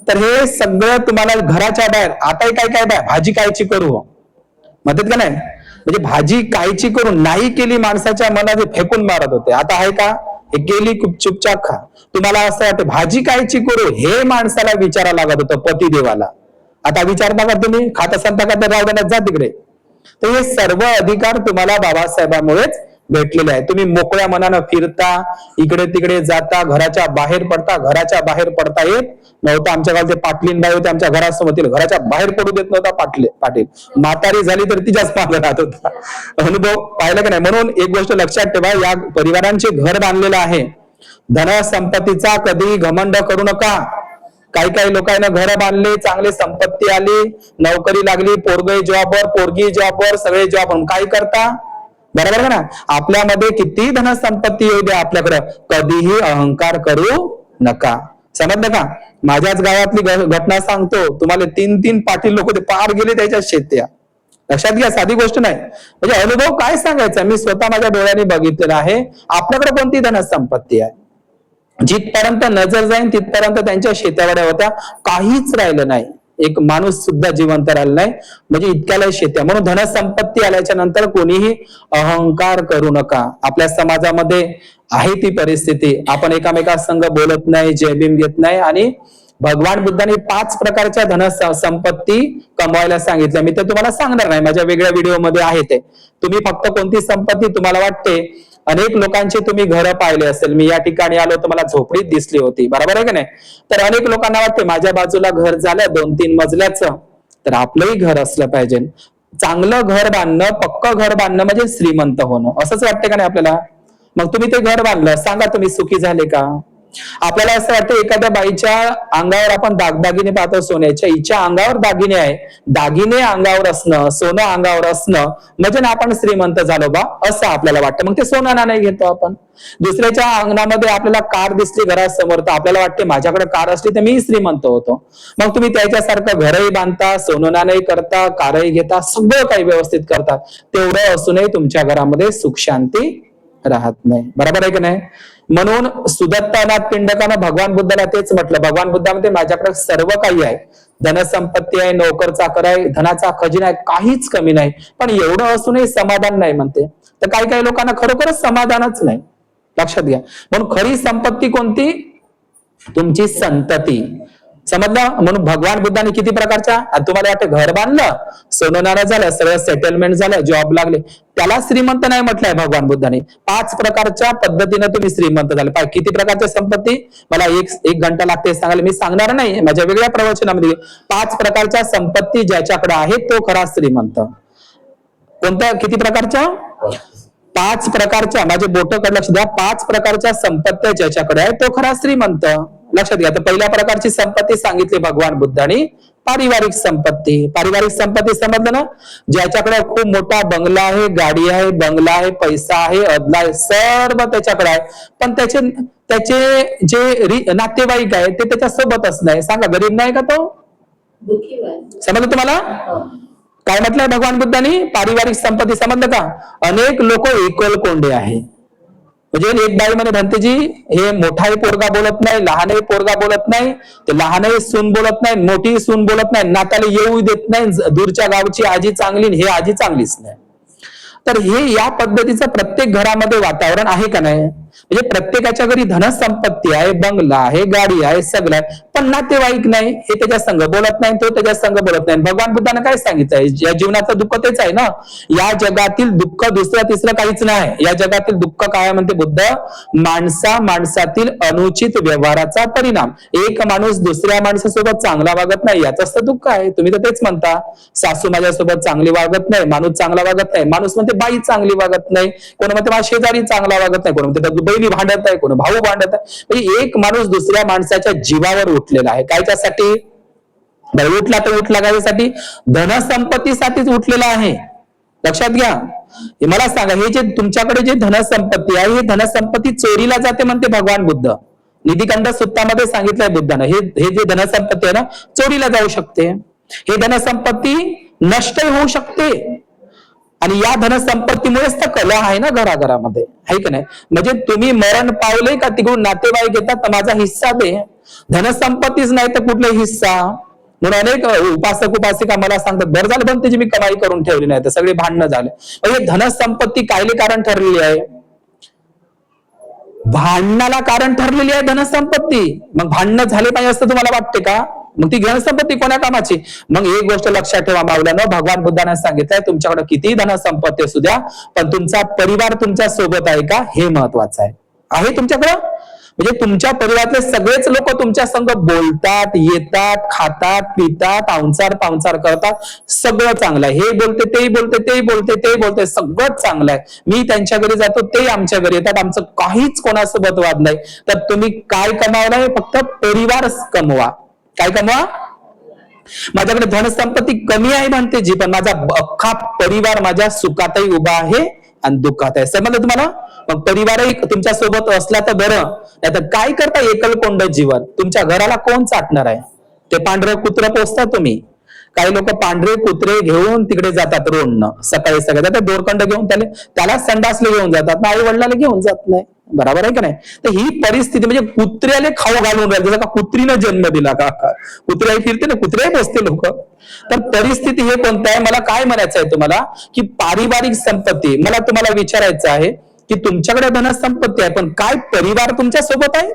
तर हे सगळं तुम्हाला घराच्या बाहेर. आताही काय बाय भाजी कायची करू, म्हणतात का नाही, म्हणजे भाजी कायची करून नाही केली माणसाच्या मनात फेकून मारत होते, आता आहे का, हे केली चुपचाप खा. तुम्हाला असं वाटतं भाजी कायची करू हे माणसाला विचारायला लागत होतं पतिदेवाला, आता विचारता का तुम्ही, खात असाल का तर राहू देण्यात जा तिकडे. तर हे सर्व अधिकार तुम्हाला बाबासाहेबांमुळेच भेटलेले आहे. तुम्ही मोकळ्या मनानं फिरता, इकडे तिकडे जाता, घराच्या बाहेर पडता येत नव्हतं. आमच्या गावचे पाटलीनबाई होते, आमच्या घरासमोर घराच्या बाहेर पडू देत नव्हता पाटील. म्हातारी झाली तर तिच्याच मागे राहत होता. अनुभव पाहिला का नाही. म्हणून एक गोष्ट लक्षात ठेवा, या परिवारांचे घर बांधलेलं आहे. धन संपत्तीचा कधी घमंड करू नका. काही लोकांना घर बांधले, चांगले संपत्ती आली, नोकरी लागली, पोरगी जॉबवर, पोरगी जॉबवर, सगळे जॉब, काय करता, बरोबर आहे ना. आपल्यामध्ये किती धनसंपत्ती येऊ द्या आपल्याकडे, कधीही अहंकार करू नका. समजलं का. माझ्याच गावातली घटना सांगतो तुम्हाला. 3 पाटील लोक पार गेले त्याच्या शेत्या. लक्षात घ्या, साधी गोष्ट नाही. म्हणजे अनुभव काय सांगायचा, मी स्वतः माझ्या डोळ्यांनी बघितलेला आहे. आपल्याकडे कोणती धनसंपत्ती आहे, जिथपर्यंत नजर जाईल तिथपर्यंत त्यांच्या शेतावड्या होत्या, काहीच राहिलं नाही, एक माणूस सुद्धा जिवंत राहिला नाही, म्हणजे इतक्याला शेत्या. म्हणून धनसंपत्ती आल्याच्या नंतर कोणीही अहंकार करू नका. आपल्या समाजामध्ये आहे ती परिस्थिती, आपण एकामेकांसंग बोलत नाही, जयभीम घेत नाही. आणि भगवान बुद्धांनी 5 प्रकारच्या धनसंपत्ती कमवायला सांगितल्या. मी तर तुम्हाला सांगणार नाही, माझ्या वेगळ्या व्हिडिओमध्ये आहे ते. तुम्ही फक्त कोणती संपत्ती तुम्हाला वाटते, अनेक लोकांचे तुम्ही घरं पाहिले असेल. मी या ठिकाणी आलो तर मला झोपडीत दिसली होती, बरोबर आहे का नाही. तर अनेक लोकांना वाटते माझ्या बाजूला घर झालं 2-3 मजल्याचं, तर आपलंही घर असलं पाहिजे. चांगलं घर बांधणं, पक्क घर बांधणं म्हणजे श्रीमंत होणं, असंच वाटतं का नाही आपल्याला. मग तुम्ही ते घर बांधलं, सांगा तुम्ही सुखी झाले का. आपल्याला असं वाटतं एखाद्या बाईच्या अंगावर आपण दागदागिने पाहतो सोन्याच्या, हिच्या अंगावर दागिने आहे, दागिने अंगावर असणं, सोनं अंगावर असणं म्हणजे ना आपण श्रीमंत झालो बा, असं आपल्याला वाटतं. मग ते सोनं नाणं घेतो आपण. दुसऱ्याच्या अंगणामध्ये आपल्याला कार दिसली घरासमोर, तर आपल्याला वाटते माझ्याकडे कार असली तर मी श्रीमंत होतो. मग तुम्ही त्याच्यासारखं घरही बांधता, सोनं नाणंही करता, कारही घेता, सगळं काही व्यवस्थित करता, तेवढं असूनही तुमच्या घरामध्ये सुख शांती राहत नाही, बरोबर आहे की नाही. म्हणून सुदत्तानाथ पिंडकानं भगवान बुद्धाला तेच म्हटलं. भगवान बुद्धामध्ये माझ्याकडे सर्व काही आहे, धनसंपत्ती आहे, नोकर चाकर आहे, धनाचा खजिना आहे, काहीच कमी नाही, पण एवढं असूनही समाधान नाही म्हणते. तर काही लोकांना खरोखरच समाधानच नाही. लक्षात घ्या. म्हणून खरी संपत्ती कोणती, तुमची संतती. समजलं. म्हणून भगवान बुद्धाने किती प्रकारच्या, तुम्हाला वाटतं घर बांधलं, सोनं नाणं झालं, सगळं सेटलमेंट झालं, जॉब लागले, त्याला श्रीमंत नाही म्हटलंय भगवान बुद्धाने. 5 प्रकारच्या पद्धतीने तुम्ही श्रीमंत झाले. किती प्रकारच्या संपत्ती, मला एक घंटा लागते सांगायला, मी सांगणार नाही, माझ्या वेगळ्या प्रवचनामध्ये. 5 प्रकारच्या संपत्ती ज्याच्याकडे आहे तो खरा श्रीमंत. कोणत्या, किती प्रकारच्या, 5 प्रकारच्या, माझे बोटं लक्ष द्या, 5 प्रकारच्या संपत्ती ज्याच्याकडे आहे तो खरा श्रीमंत. लक्षात घ्या. तर पहिल्या प्रकारची संपत्ती सांगितली भगवान बुद्धांनी, पारिवारिक संपत्ती. पारिवारिक संपत्ती समजलं ना, ज्याच्याकडे खूप मोठा बंगला आहे, गाडी आहे, बंगला आहे, पैसा आहे, अदला आहे, सर्व त्याच्याकडे आहे, पण त्याचे जे नातेवाईक आहे ते त्याच्या सोबतच नाही. सांगा, गरीब नाही का तो, समजलं तुम्हाला काय म्हटलंय भगवान बुद्धांनी. पारिवारिक संपत्ती समजलं का. अनेक लोक एकलकोंडे आहे, म्हणजे एक बाई म्हणे भंतेजी, हे मोठाही पोरगा बोलत नाही, लहानही पोरगा बोलत नाही, ते लहानही सून बोलत नाही, मोठी सून बोलत नाही, नात्याला येऊ देत नाही, दूरच्या गावची आजी चांगली, हे आजी चांगलीच नाही. तर हे या पद्धतीचं प्रत्येक घरामध्ये वातावरण आहे का नाही. म्हणजे प्रत्येकाच्या घरी धनसंपत्ती आहे, बंगला आहे, गाडी आहे, सगळं आहे, पण नातेवाईक नाही, हे त्याच्या संघ बोलत नाही, तो त्याच्या संघ बोलत नाही. भगवान बुद्धाने काय सांगितलंय, या जीवनाचं दुःख तेच आहे ना. या जगातील दुःख दुसरं तिसरं काहीच नाही. या जगातील दुःख काय म्हणते बुद्ध, माणसातील अनुचित व्यवहाराचा परिणाम. एक माणूस दुसऱ्या माणसासोबत चांगला वागत नाही, याच तर दुःख आहे. तुम्ही तर तेच म्हणता, सासू माझ्यासोबत चांगली वागत नाही, माणूस चांगला वागत नाही, माणूस म्हणते बाई चांगली वागत नाही, कोण म्हणते माझा शेजारी चांगला वागत नाही, कोण म्हणते बहिणी भांडत आहे, कोण भाऊ भांडत आहे. एक माणूस दुसऱ्या माणसाच्या जीवावर उठलेला आहे. कायच्यासाठी उठला तर उठला कायसाठी, धनसंपत्तीसाठीच उठलेला आहे. लक्षात घ्या. मला सांगा, हे जे तुमच्याकडे जे धनसंपत्ती आहे, ही धनसंपत्ती चोरीला जाते म्हणते भगवान बुद्ध. निधिकंड सुत्तामध्ये सांगितलंय बुद्धानं, हे जे धनसंपत्ती आहे ना, चोरीला जाऊ शकते. हे धनसंपत्ती नष्ट होऊ शकते. आणि या धनसंपत्तीमुळेच तर कला आहे ना घराघरामध्ये, आहे का नाही. म्हणजे तुम्ही मरण पावले का तिकडून नातेवाईक येतात, तर माझा हिस्सा दे. धनसंपत्तीच नाही तर कुठला हिस्सा. म्हणून अनेक उपासक उपासिका मला सांगतात, बरं झालं पण त्याची मी कमाई करून ठेवली नाही, तर सगळे भांडणं झाले. म्हणजे धनसंपत्ती कायले कारण ठरलेली आहे? भांडणाला कारण ठरलेली आहे धनसंपत्ती. मग भांडणं झाले पाहिजे असं तुम्हाला वाटते का? मग ती धनसंपत्ती कोण्या कामाची? मग एक गोष्ट लक्षात ठेवा, मावल्यानं भगवान बुद्धाने सांगितलंय, तुमच्याकडे किती धनसंपत्ती असू द्या, पण तुमचा परिवार तुमच्या सोबत आहे का हे महत्वाचं आहे तुमच्याकडं. म्हणजे तुमच्या परिवारातले सगळेच लोक तुमच्या संग बोलतात, येतात, खातात, पितात, औंचार पावचार करतात, सगळं चांगलं आहे. हे बोलते, ते बोलते, ते बोलते, ते बोलते, सगळं चांगलं आहे. मी त्यांच्या घरी जातो, ते आमच्या घरी येतात, आमचं काहीच कोणासोबत वाद नाही. तर तुम्ही काय कमावलाय? फक्त परिवार कमवा. काय कमवा? माझ्याकडे धनसंपत्ती कमी आहे म्हणते जी, पण माझा अख्खा परिवार माझ्या सुखातही उभा आहे आणि दुःखात आहे. समजलं तुम्हाला? मग परिवारही तुमच्या सोबत असला तर बरं, नाही तर काय करता एकलकोंड जीवन? तुमच्या घराला कोण चाटणार आहे? ते पांढरं कुत्र पोसता तुम्ही. काही लोक पांढरे कुत्रे घेऊन तिकडे जातात रोडनं, सकाळी सकाळी दोरखंड घेऊन त्याला संडासले घेऊन जातात, आई वडिलांना घेऊन जात नाही. बरोबर आहे का नाही? तर ही परिस्थिती म्हणजे कुत्र्याला खाऊ घालून राहिली, जसं का कुत्रीनं जन्म दिला का? कुत्र्याही फिरते ना, कुत्र्याही बसते लोक. तर परिस्थिती हे कोणतं आहे? मला काय म्हणायचं आहे तुम्हाला, की पारिवारिक संपत्ती. मला तुम्हाला विचारायचं आहे की तुमच्याकडे धनसंपत्ती आहे, पण काय परिवार तुमच्या सोबत आहे?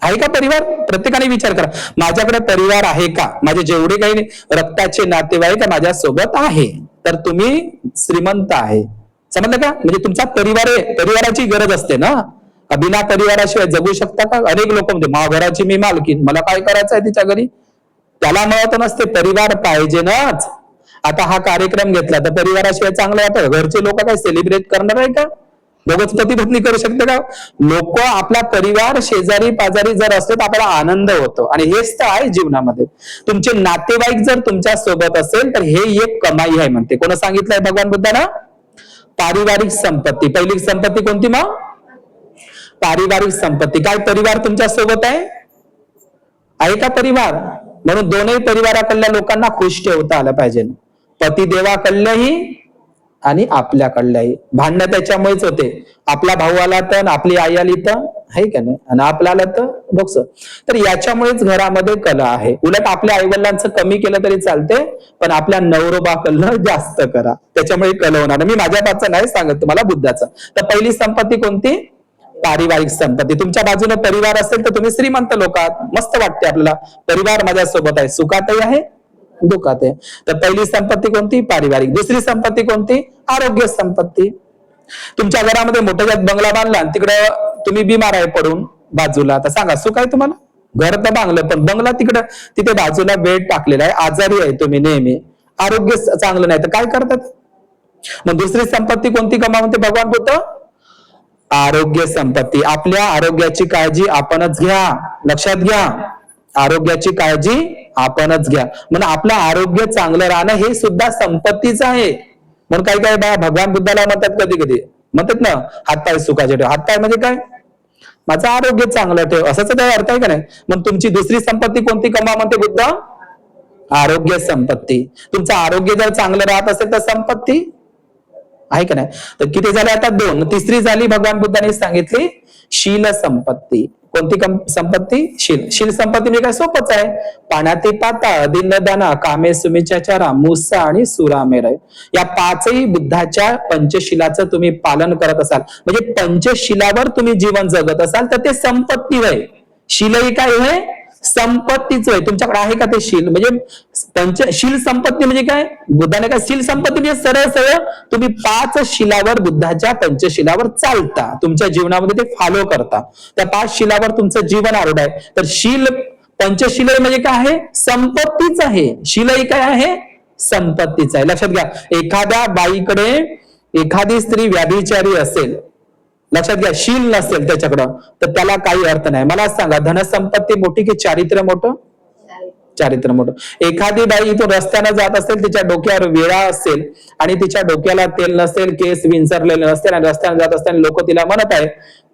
आहे का परिवार? प्रत्येकाने विचार करा, माझ्याकडे परिवार आहे का? माझे जेवढे काही रक्ताचे नातेवाईक माझ्या सोबत आहे, तर तुम्ही श्रीमंत आहे. समजलं का? म्हणजे तुमचा परिवार आहे. परिवाराची गरज असते ना. बिना परिवाराशिवाय जगू शकता का? अनेक लोक म्हणते, घराची मी मालकीन, मला काय करायचं आहे तिच्या घरी? त्याला महत्व नसते, परिवार पाहिजे नाच. आता हा कार्यक्रम घेतला तर परिवाराशिवाय चांगलं वाटतं? घरचे लोक काय सेलिब्रेट करणार आहे का? दोघच पती पत्नी करू शकते का? लोक आपला परिवार शेजारी पाजारी जर असले तर आपल्याला आनंद होतो, आणि हेच तर आहे जीवनामध्ये. तुमचे नातेवाईक जर तुमच्या सोबत असेल तर हे एक कमाई आहे म्हणते. कोण सांगितलंय? भगवान बुद्धांना. पारिवारिक संपत्ती. पहिली संपत्ती कोणती मग? पारिवारिक संपत्ती. काय परिवार तुमच्या सोबत आहे का परिवार? म्हणून दोनही परिवाराकडल्या लोकांना खुश ठेवता आलं पाहिजे. पतिदेवाकडल्याही आणि आपल्याकडल्याही. भांडणं त्याच्यामुळेच होते, आपला भाऊ आला तर, आपली आई आली तर, आहे का नाही, आणि आपला आला तर डोकस. तर याच्यामुळेच घरामध्ये कलह आहे. उलट आपल्या आई वडिलांचं कमी केलं तरी चालते, पण आपल्या नवरोबाकडलं जास्त करा, त्याच्यामुळे कलह होणार. मी माझ्या बाबचं नाही सांगत तुम्हाला, बुद्धाचं. तर पहिली संपत्ती कोणती? पारिवारिक संपत्ती. तुमच्या बाजूने परिवार असेल तर तुम्ही श्रीमंत लोक आहात. मस्त वाटते आपल्याला, परिवार माझ्या सोबत आहे, सुखातही आहे, दुःखात आहे. तर पहिली संपत्ती कोणती? पारिवारिक. दुसरी संपत्ती कोणती? आरोग्य संपत्ती. तुमच्या घरामध्ये मोठा बंगला बांधला, तिकडं तुम्ही बिमार आहे पडून बाजूला, तर सांगा सुख आहे तुम्हाला? घर तर बांधलं, पण बंगला तिथे बाजूला बेड टाकलेला आहे, आजारी आहे तुम्ही नेहमी, आरोग्य चांगलं नाही, तर काय करतात? मग दुसरी संपत्ती कोणती कमावते भगवान बुद्ध? आरोग्य संपत्ती. आपल्या आरोग्याची काळजी आपणच घ्या. लक्षात घ्या, आरोग्याची काळजी आपणच घ्या. म्हणून आपलं आरोग्य चांगलं राहणं हे सुद्धा संपत्तीच आहे. म्हणून काही बाया भगवान बुद्धाला म्हणतात, कधी कधी म्हणतात ना, हातपाय सुखाचे ठेव. हातपाय म्हणजे काय? माझं आरोग्य चांगलं ठेव, असंच काय अर्थ आहे का नाही? मग तुमची दुसरी संपत्ती कोणती कमा म्हणते बुद्ध? आरोग्य संपत्ती. तुमचं आरोग्य जर चांगलं राहत असेल तर संपत्ती आहे का नाही? तर किती झाले आता? दोन. तिसरी झाली भगवान बुद्धाने सांगितली शील संपत्ती. कोणती संपत्ती? शील. शील संपत्ती म्हणजे काय? सोपच आहे. पाण्याते पाताळ, दिनदाना, कामे सुमिचाचारा, मुसा आणि सुरामेर. या पाचही बुद्धाच्या पंचशिलाचं तुम्ही पालन करत असाल, म्हणजे पंचशिलावर तुम्ही जीवन जगत असाल, तर ते संपत्ती होय. शीलही काय होय? संपत्तीच होय. तुमच्याकडे आहे का ते शील? म्हणजे शील संपत्ती म्हणजे काय? बुद्धाने काय शील संपत्ती म्हणजे सरळ सरळ तुम्ही 5 शिलावर, बुद्धाच्या पंचशिलावर चालता, तुमच्या जीवनामध्ये ते फॉलो करता, त्या 5 शिलावर तुमचं जीवन आरूढ आहे. तर शील पंचशील म्हणजे काय आहे? संपत्तीच आहे. शीलही काय आहे? संपत्तीच आहे. लक्षात घ्या, एखाद्या बाईकडे एखादी स्त्री व्याभिचारी असेल, लक्षात घ्या, शील नसेल त्याच्याकडं, तर त्याला काही अर्थ नाही. मला सांगा, धनसंपत्ती मोठी की चारित्र्य मोठं? चारित्र्य मोठं. एखादी बाई इथून रस्त्यानं जात असेल, तिच्या डोक्यावर वेळा असेल आणि तिच्या डोक्याला तेल नसेल, केस विंचरलेले नसतील, आणि रस्त्याने जात असताना लोक तिला म्हणत आहे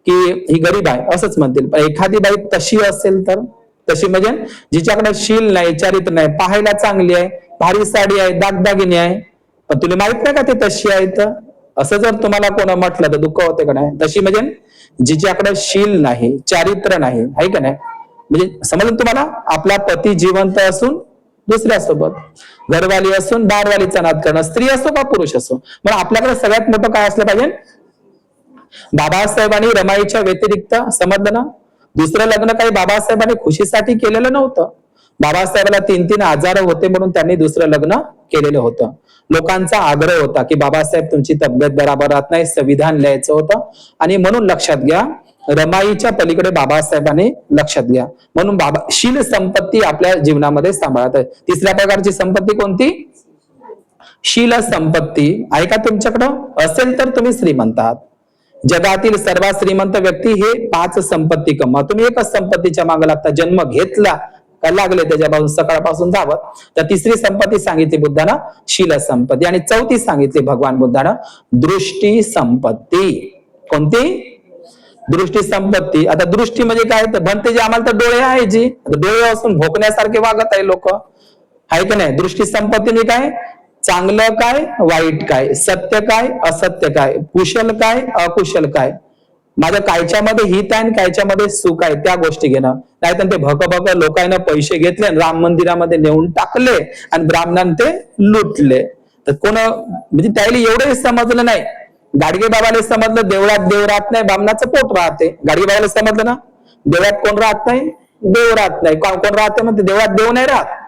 की ही गरीब आहे असंच म्हणतील. पण एखादी बाई तशी असेल तर, तशी म्हणजे जिच्याकडे शील नाही, चारित्र्य नाही, पाहायला चांगली आहे, भारी साडी आहे, दागदागिने आहे, पण तुला माहित नाही का ते तशी आहे, तर असं जर तुम्हाला कोण म्हटलं तर दुःख होते का नाही? तशी म्हणजे जिच्याकडे शील नाही, चारित्र्य नाही, आहे का नाही? म्हणजे समजलं तुम्हाला? आपला पती जिवंत असून दुसऱ्यासोबत घरवाली असून बारवालीचा नाद करणं, स्त्री असो का पुरुष असो. मग आपल्याकडे सगळ्यात मोठं काय असलं पाहिजे, बाबासाहेबांनी रमाईच्या व्यतिरिक्त, समजलं ना, दुसरं लग्न काही बाबासाहेबांनी खुशीसाठी केलेलं नव्हतं. बाबासाहेबाला 3-3 आजार होते म्हणून त्यांनी दुसरं लग्न केलेलं होतं. लोकांचा आग्रह होता की बाबासाहेब तुमची तब्येत बरोबर राहत नाही, संविधान लिहायचं होतं, आणि म्हणून लक्षात घ्या, रमाईच्या पलीकडे बाबासाहेबांनी लक्षात घ्या, म्हणून शील संपत्ती आपल्या जीवनामध्ये सांभाळत आहे. तिसऱ्या प्रकारची संपत्ती कोणती, शील संपत्ती आहे का तुमच्याकडं, असेल तर तुम्ही श्रीमंत आहात. जगातील सर्वात श्रीमंत व्यक्ती हे 5 संपत्ती कमवा. तुम्ही एकच संपत्तीच्या मागे लागता, जन्म घेतला का लागले त्याच्यापासून सकाळपासून जावं. तर तिसरी संपत्ती सांगितली बुद्धानं, शील संपत्ती. आणि चौथी सांगितली भगवान बुद्धानं, दृष्टी संपत्ती. कोणती, दृष्टी संपत्ती. आता दृष्टी म्हणजे काय, तर म्हणते जे आम्हाला तर डोळे आहे, जी डोळे असून भोकण्यासारखे वागत आहे लोक, आहे की नाही. दृष्टी संपत्ती म्हणजे काय, चांगलं काय वाईट काय, सत्य काय असत्य काय, कुशल काय अकुशल काय, माझ्या कायच्यामध्ये हित आहे आणि कायच्यामध्ये सुख आहे, त्या गोष्टी घेणं. नाहीतर ते भक लोकांना पैसे घेतले, राम मंदिरामध्ये नेऊन टाकले आणि ब्राह्मणांना ते लुटले. तर कोण म्हणजे त्याला एवढंही समजलं नाही. गाडगे बाबाला समजलं देवळात देव राहत नाही, ब्राह्मणाचं पोट राहते. गाडगे बाबाला समजलं ना, देवळात कोण राहत नाही, देव राहत नाही. कोण राहते म्हणते, देवळात देव नाही राहत,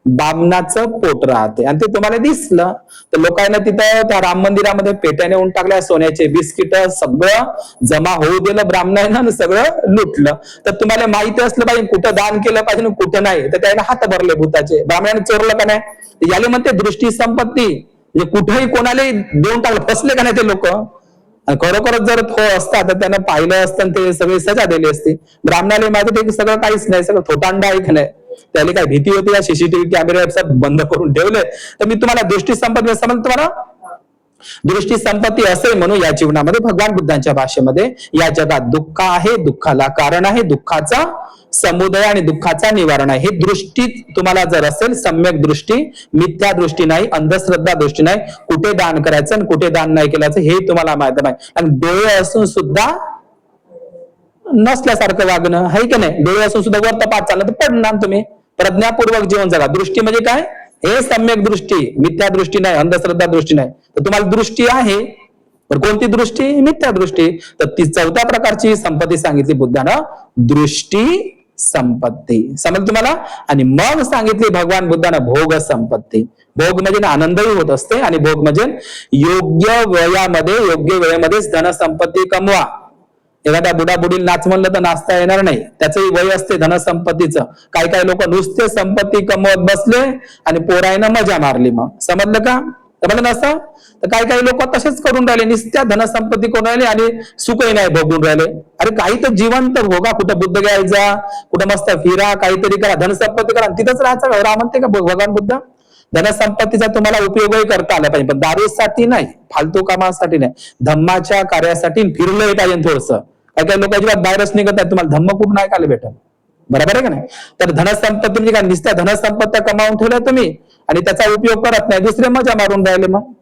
बामणाचं पोट राहते. आणि ते तुम्हाला दिसलं. तर लोकांना तिथं त्या राम मंदिरामध्ये पेट्या नेऊन टाकल्या, सोन्याचे बिस्किट सगळं जमा होऊ दिलं ब्राह्मणांना, सगळं लुटलं. तर तुम्हाला माहिती असलं पाहिजे कुठं दान केलं पाहिजे कुठं नाही. तर त्याने हात भरले भूताचे, ब्राह्मणाने चोरलं का नाही, याला म्हणते दृष्टी संपत्ती. म्हणजे कुठेही कोणाला देऊन टाकलं, फसले का नाही ते लोक. खरोखरच जर हो असता तर त्यांना पाहिलं असतं, ते सगळी सजा दिली असती. ब्राह्मणाला माझं ते सगळं काहीच नाही, सगळं थोटांडा आहे की नाही. त्याला काय भीती होती, या सीसीटीव्ही कॅमेरे बंद करून ठेवले. तर मी तुम्हाला दृष्टी संपत्ती समज, तुम्हाला दृष्टी संपत्ती असे म्हणून या जीवनामध्ये भगवान बुद्धांच्या भाषेमध्ये, या जगात दुःख आहे, दुःखाला कारण आहे, दुःखाचा समुदय आणि दुःखाचा निवारण आहे. हे दृष्टी तुम्हाला जर असेल, सम्यक दृष्टी, मिथ्या दृष्टी नाही, अंधश्रद्धा दृष्टी नाही, कुठे दान करायचं आणि कुठे दान नाही केल्याचं हे तुम्हाला माहित आहे. आणि डोळे असून सुद्धा नसल्यासारखं वागणं, आहे की नाही. डोळे असून सुद्धा वर तपास चाललं तर पडणार तुम्ही. प्रज्ञापूर्वक जीवन जगा. दृष्टी म्हणजे काय, हे सम्यक दृष्टी, मिथ्या दृष्टी नाही, अंधश्रद्धा दृष्टी नाही. तर तुम्हाला दृष्टी आहे, पण कोणती दृष्टी, मिथ्या दृष्टी. तर ती 4थ्या प्रकारची संपत्ती सांगितली बुद्धानं, दृष्टी संपत्ती. समज तुम्हाला. आणि मग सांगितली भगवान बुद्धानं भोग संपत्ती. भोग म्हणजे आनंदही होत असते, आणि भोग म्हणजे योग्य वयामध्ये, योग्य वेळेमध्येच धनसंपत्ती कमवा. एखाद्या बुडाबुडील नाच म्हणलं तर नाचता येणार नाही, त्याचंही वय असते धनसंपत्तीचं. काही काही लोक नुसते संपत्ती कमवत बसले आणि पोरायनं मजा मारली. मग समजलं का, समजलं नसतं. तर काही काही लोक तसेच करून राहिले, नुसत्या धनसंपत्ती करून राहिले आणि सुखही नाही भोगून राहिले. अरे काही तर जिवंत भोगा, कुठं बुद्ध घ्यायचा, कुठं मस्त फिरा, काहीतरी करा, धनसंपत्ती करा, तिथंच राहायचं. राम म्हणते का भगवान बुद्ध, धनसंपत्तीचा तुम्हाला उपयोगही करता आला पाहिजे, पण दारूसाठी नाही, फालतू कामासाठी नाही, धम्माच्या कार्यासाठी फिरलंही पाहिजे थोडस. काही काही लोक अजिबात बाहेरच निघत आहेत, तुम्हाला धम्म कुठं नाही का भेटल, बरोबर आहे का नाही. तर धनसंपत्ती म्हणजे काय, नुसत्या धनसंपत्त्या कमावून ठेवल्या तुम्ही आणि त्याचा उपयोग करत नाही, दुसरे मजा मारून राहिले. मग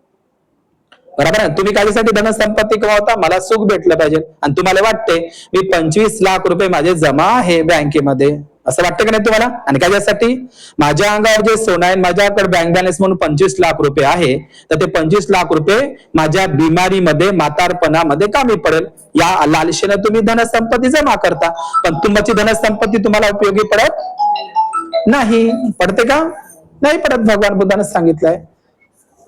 बरोबर आहे. तुम्ही काहीसाठी धनसंपत्ती कमावता, मला सुख भेटलं पाहिजे, आणि तुम्हाला वाटते मी 25 लाख रुपये माझे जमा आहे बँकेमध्ये, असं वाटतं का नाही तुम्हाला. आणि त्याच्यासाठी माझ्या अंगावर जे सोनं आहे, माझ्याकडे बँक बॅलन्स म्हणून 25 लाख रुपये आहे, तर ते 25 लाख रुपये माझ्या बिमारीमध्ये, म्हातारपणामध्ये कामी पडेल, या लालसेने तुम्ही धनसंपत्ती जमा करता. पण तुमची धनसंपत्ती तुम्हाला उपयोगी पडत नाही. पडते का, नाही पडत. भगवान बुद्धाने सांगितलंय.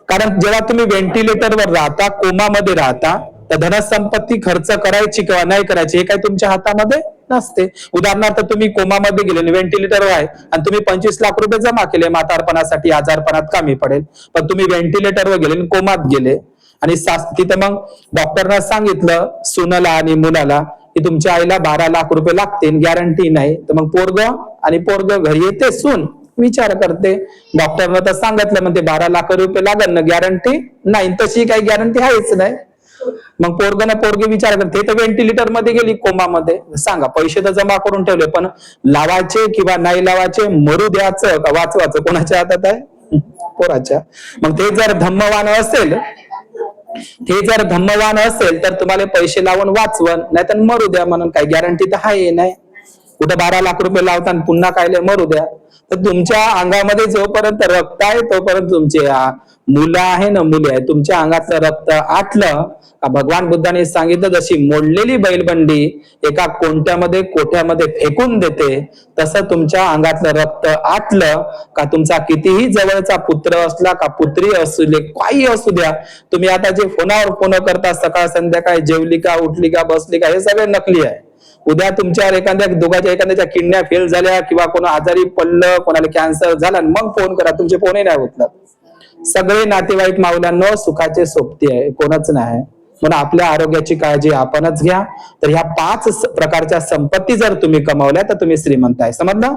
कारण जेव्हा तुम्ही व्हेंटिलेटरवर राहता, कोमामध्ये राहता, तर धनसंपत्ती खर्च करायची किंवा नाही करायची हे काही तुमच्या हातामध्ये नसते. उदाहरणार्थ तुम्ही कोमामध्ये गेले, व्हेंटिलेटरवर आहे, आणि तुम्ही 25 लाख रुपये जमा केले म्हातारपणासाठी, आजारपणात कामी पडेल, पण तुम्ही व्हेंटिलेटरवर गेले, कोमात गेले, आणि तिथं मग डॉक्टरना सांगितलं सुनाला आणि मुलाला की तुमच्या आईला 12 लाख रुपये लागतील, गॅरंटी नाही. तर मग पोरग घरी येते, सून विचार करते, डॉक्टरनं तर सांगितलं म्हणते 12 लाख रुपये लागल ना, गॅरंटी नाही, तशी काही गॅरंटी आहेच नाही. मग पोरगी विचार करते, तर व्हेंटिलेटर मध्ये गेली, कोमामध्ये, सांगा पैसे तर जमा करून ठेवले, पण लावायचे किंवा नाही लावायचे, मरू द्यायचं का वाचवायचं, कोणाच्या हातात आहे, पोराच्या. मग ते जर धम्मवान असेल तर तुम्हाला पैसे लावून वाचवन, नाही तर मरू द्या म्हणून काही गॅरंटी तर आहे नाही. कुठे 12 लाख रुपये लावता आणि पुन्हा कायले मरू द्या. तर तुमच्या अंगामध्ये जोपर्यंत रक्त आहे तोपर्यंत तुमचे मुलं आहे ना मुले आहे, तुमच्या अंगातलं रक्त आटलं का भगवान बुद्धाने सांगितलं जशी मोडलेली बैलबंडी एका कोठ्यामध्ये फेकून देते, तसं तुमच्या अंगातलं रक्त आटलं का तुमचा कितीही जवळचा पुत्र असला का पुत्री असू दे काही असू द्या, तुम्ही आता जे फोनावर फोन करता सकाळ संध्याकाळी जेवली का उठली का बसली का हे सगळे नकली आहे. उद्या तुमच्यावर एखाद्याच्या किडन्या फेल झाल्या किंवा कोणा आजारी पडलं, कोणाला कॅन्सर झाला, मग फोन करा, तुमचे फोनही नाही उचलत. सगळे नातेवाईक माऊलांनो सुखाचे सोबती आहे, कोणच नाही. म्हणून आपल्या आरोग्याची काळजी आपणच घ्या. तर ह्या 5 प्रकारच्या संपत्ती जर तुम्ही कमावल्या तर तुम्ही श्रीमंत आहे. समजलं?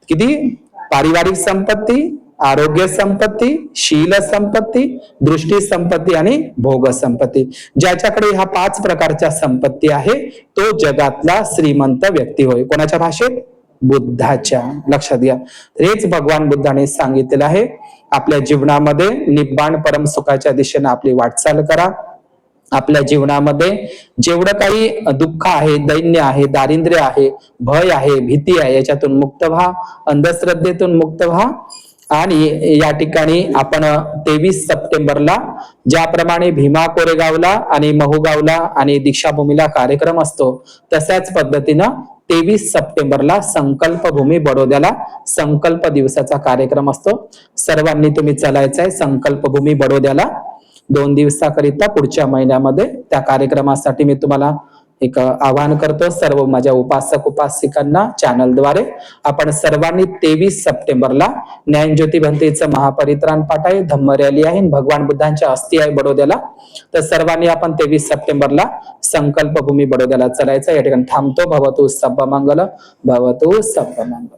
किती? पारिवारिक संपत्ती, आरोग्य संपत्ती, शील संपत्ती, दृष्टी संपत्ती आणि भोग संपत्ती. ज्याच्याकडे ह्या 5 प्रकारच्या संपत्ती आहे तो जगातला श्रीमंत व्यक्ती होय. कोणाच्या भाषेत? बुद्धाच्या. लक्षात घ्या. हेच भगवान बुद्धाने सांगितलेलं आहे. आपल्या जीवनामध्ये निब्बाण परम सुखाच्या दिशेने आपली वाटचाल करा. आपल्या जीवनामध्ये जेवढं काही दुःख आहे, दैन्य आहे, दारिद्र्य आहे, भय आहे, भीती आहे, याच्यातून मुक्त व्हा. अंधश्रद्धेतून मुक्त व्हा. आणि या ठिकाणी आपण 23 सप्टेंबरला ज्याप्रमाणे भीमा कोरेगावला आणि महूगावला आणि दीक्षाभूमीला कार्यक्रम असतो, तशाच पद्धतीनं 23 सप्टेंबरला संकल्पभूमी बडोद्याला संकल्प दिवसाचा कार्यक्रम असतो. सर्वांनी तुम्ही चालायचंय संकल्पभूमी बडोद्याला 2 दिवसाकरिता पुढच्या महिन्यामध्ये. त्या कार्यक्रमासाठी मी तुम्हाला एक आवाहन करतो सर्व माझ्या उपासक उपासिकांना चॅनलद्वारे. आपण सर्वांनी 23 सप्टेंबरला ज्ञानज्योती भंतेचं महापरित्राण पाठ आहे, धम्म रॅली आहे, भगवान बुद्धांच्या अस्थी आहे बडोद्याला. तर सर्वांनी आपण 23 सप्टेंबरला संकल्पभूमी बडोद्याला चालायचं. या ठिकाणी थांबतो. भवतु सब्ब मंगल, भवतु सब्ब मंगल.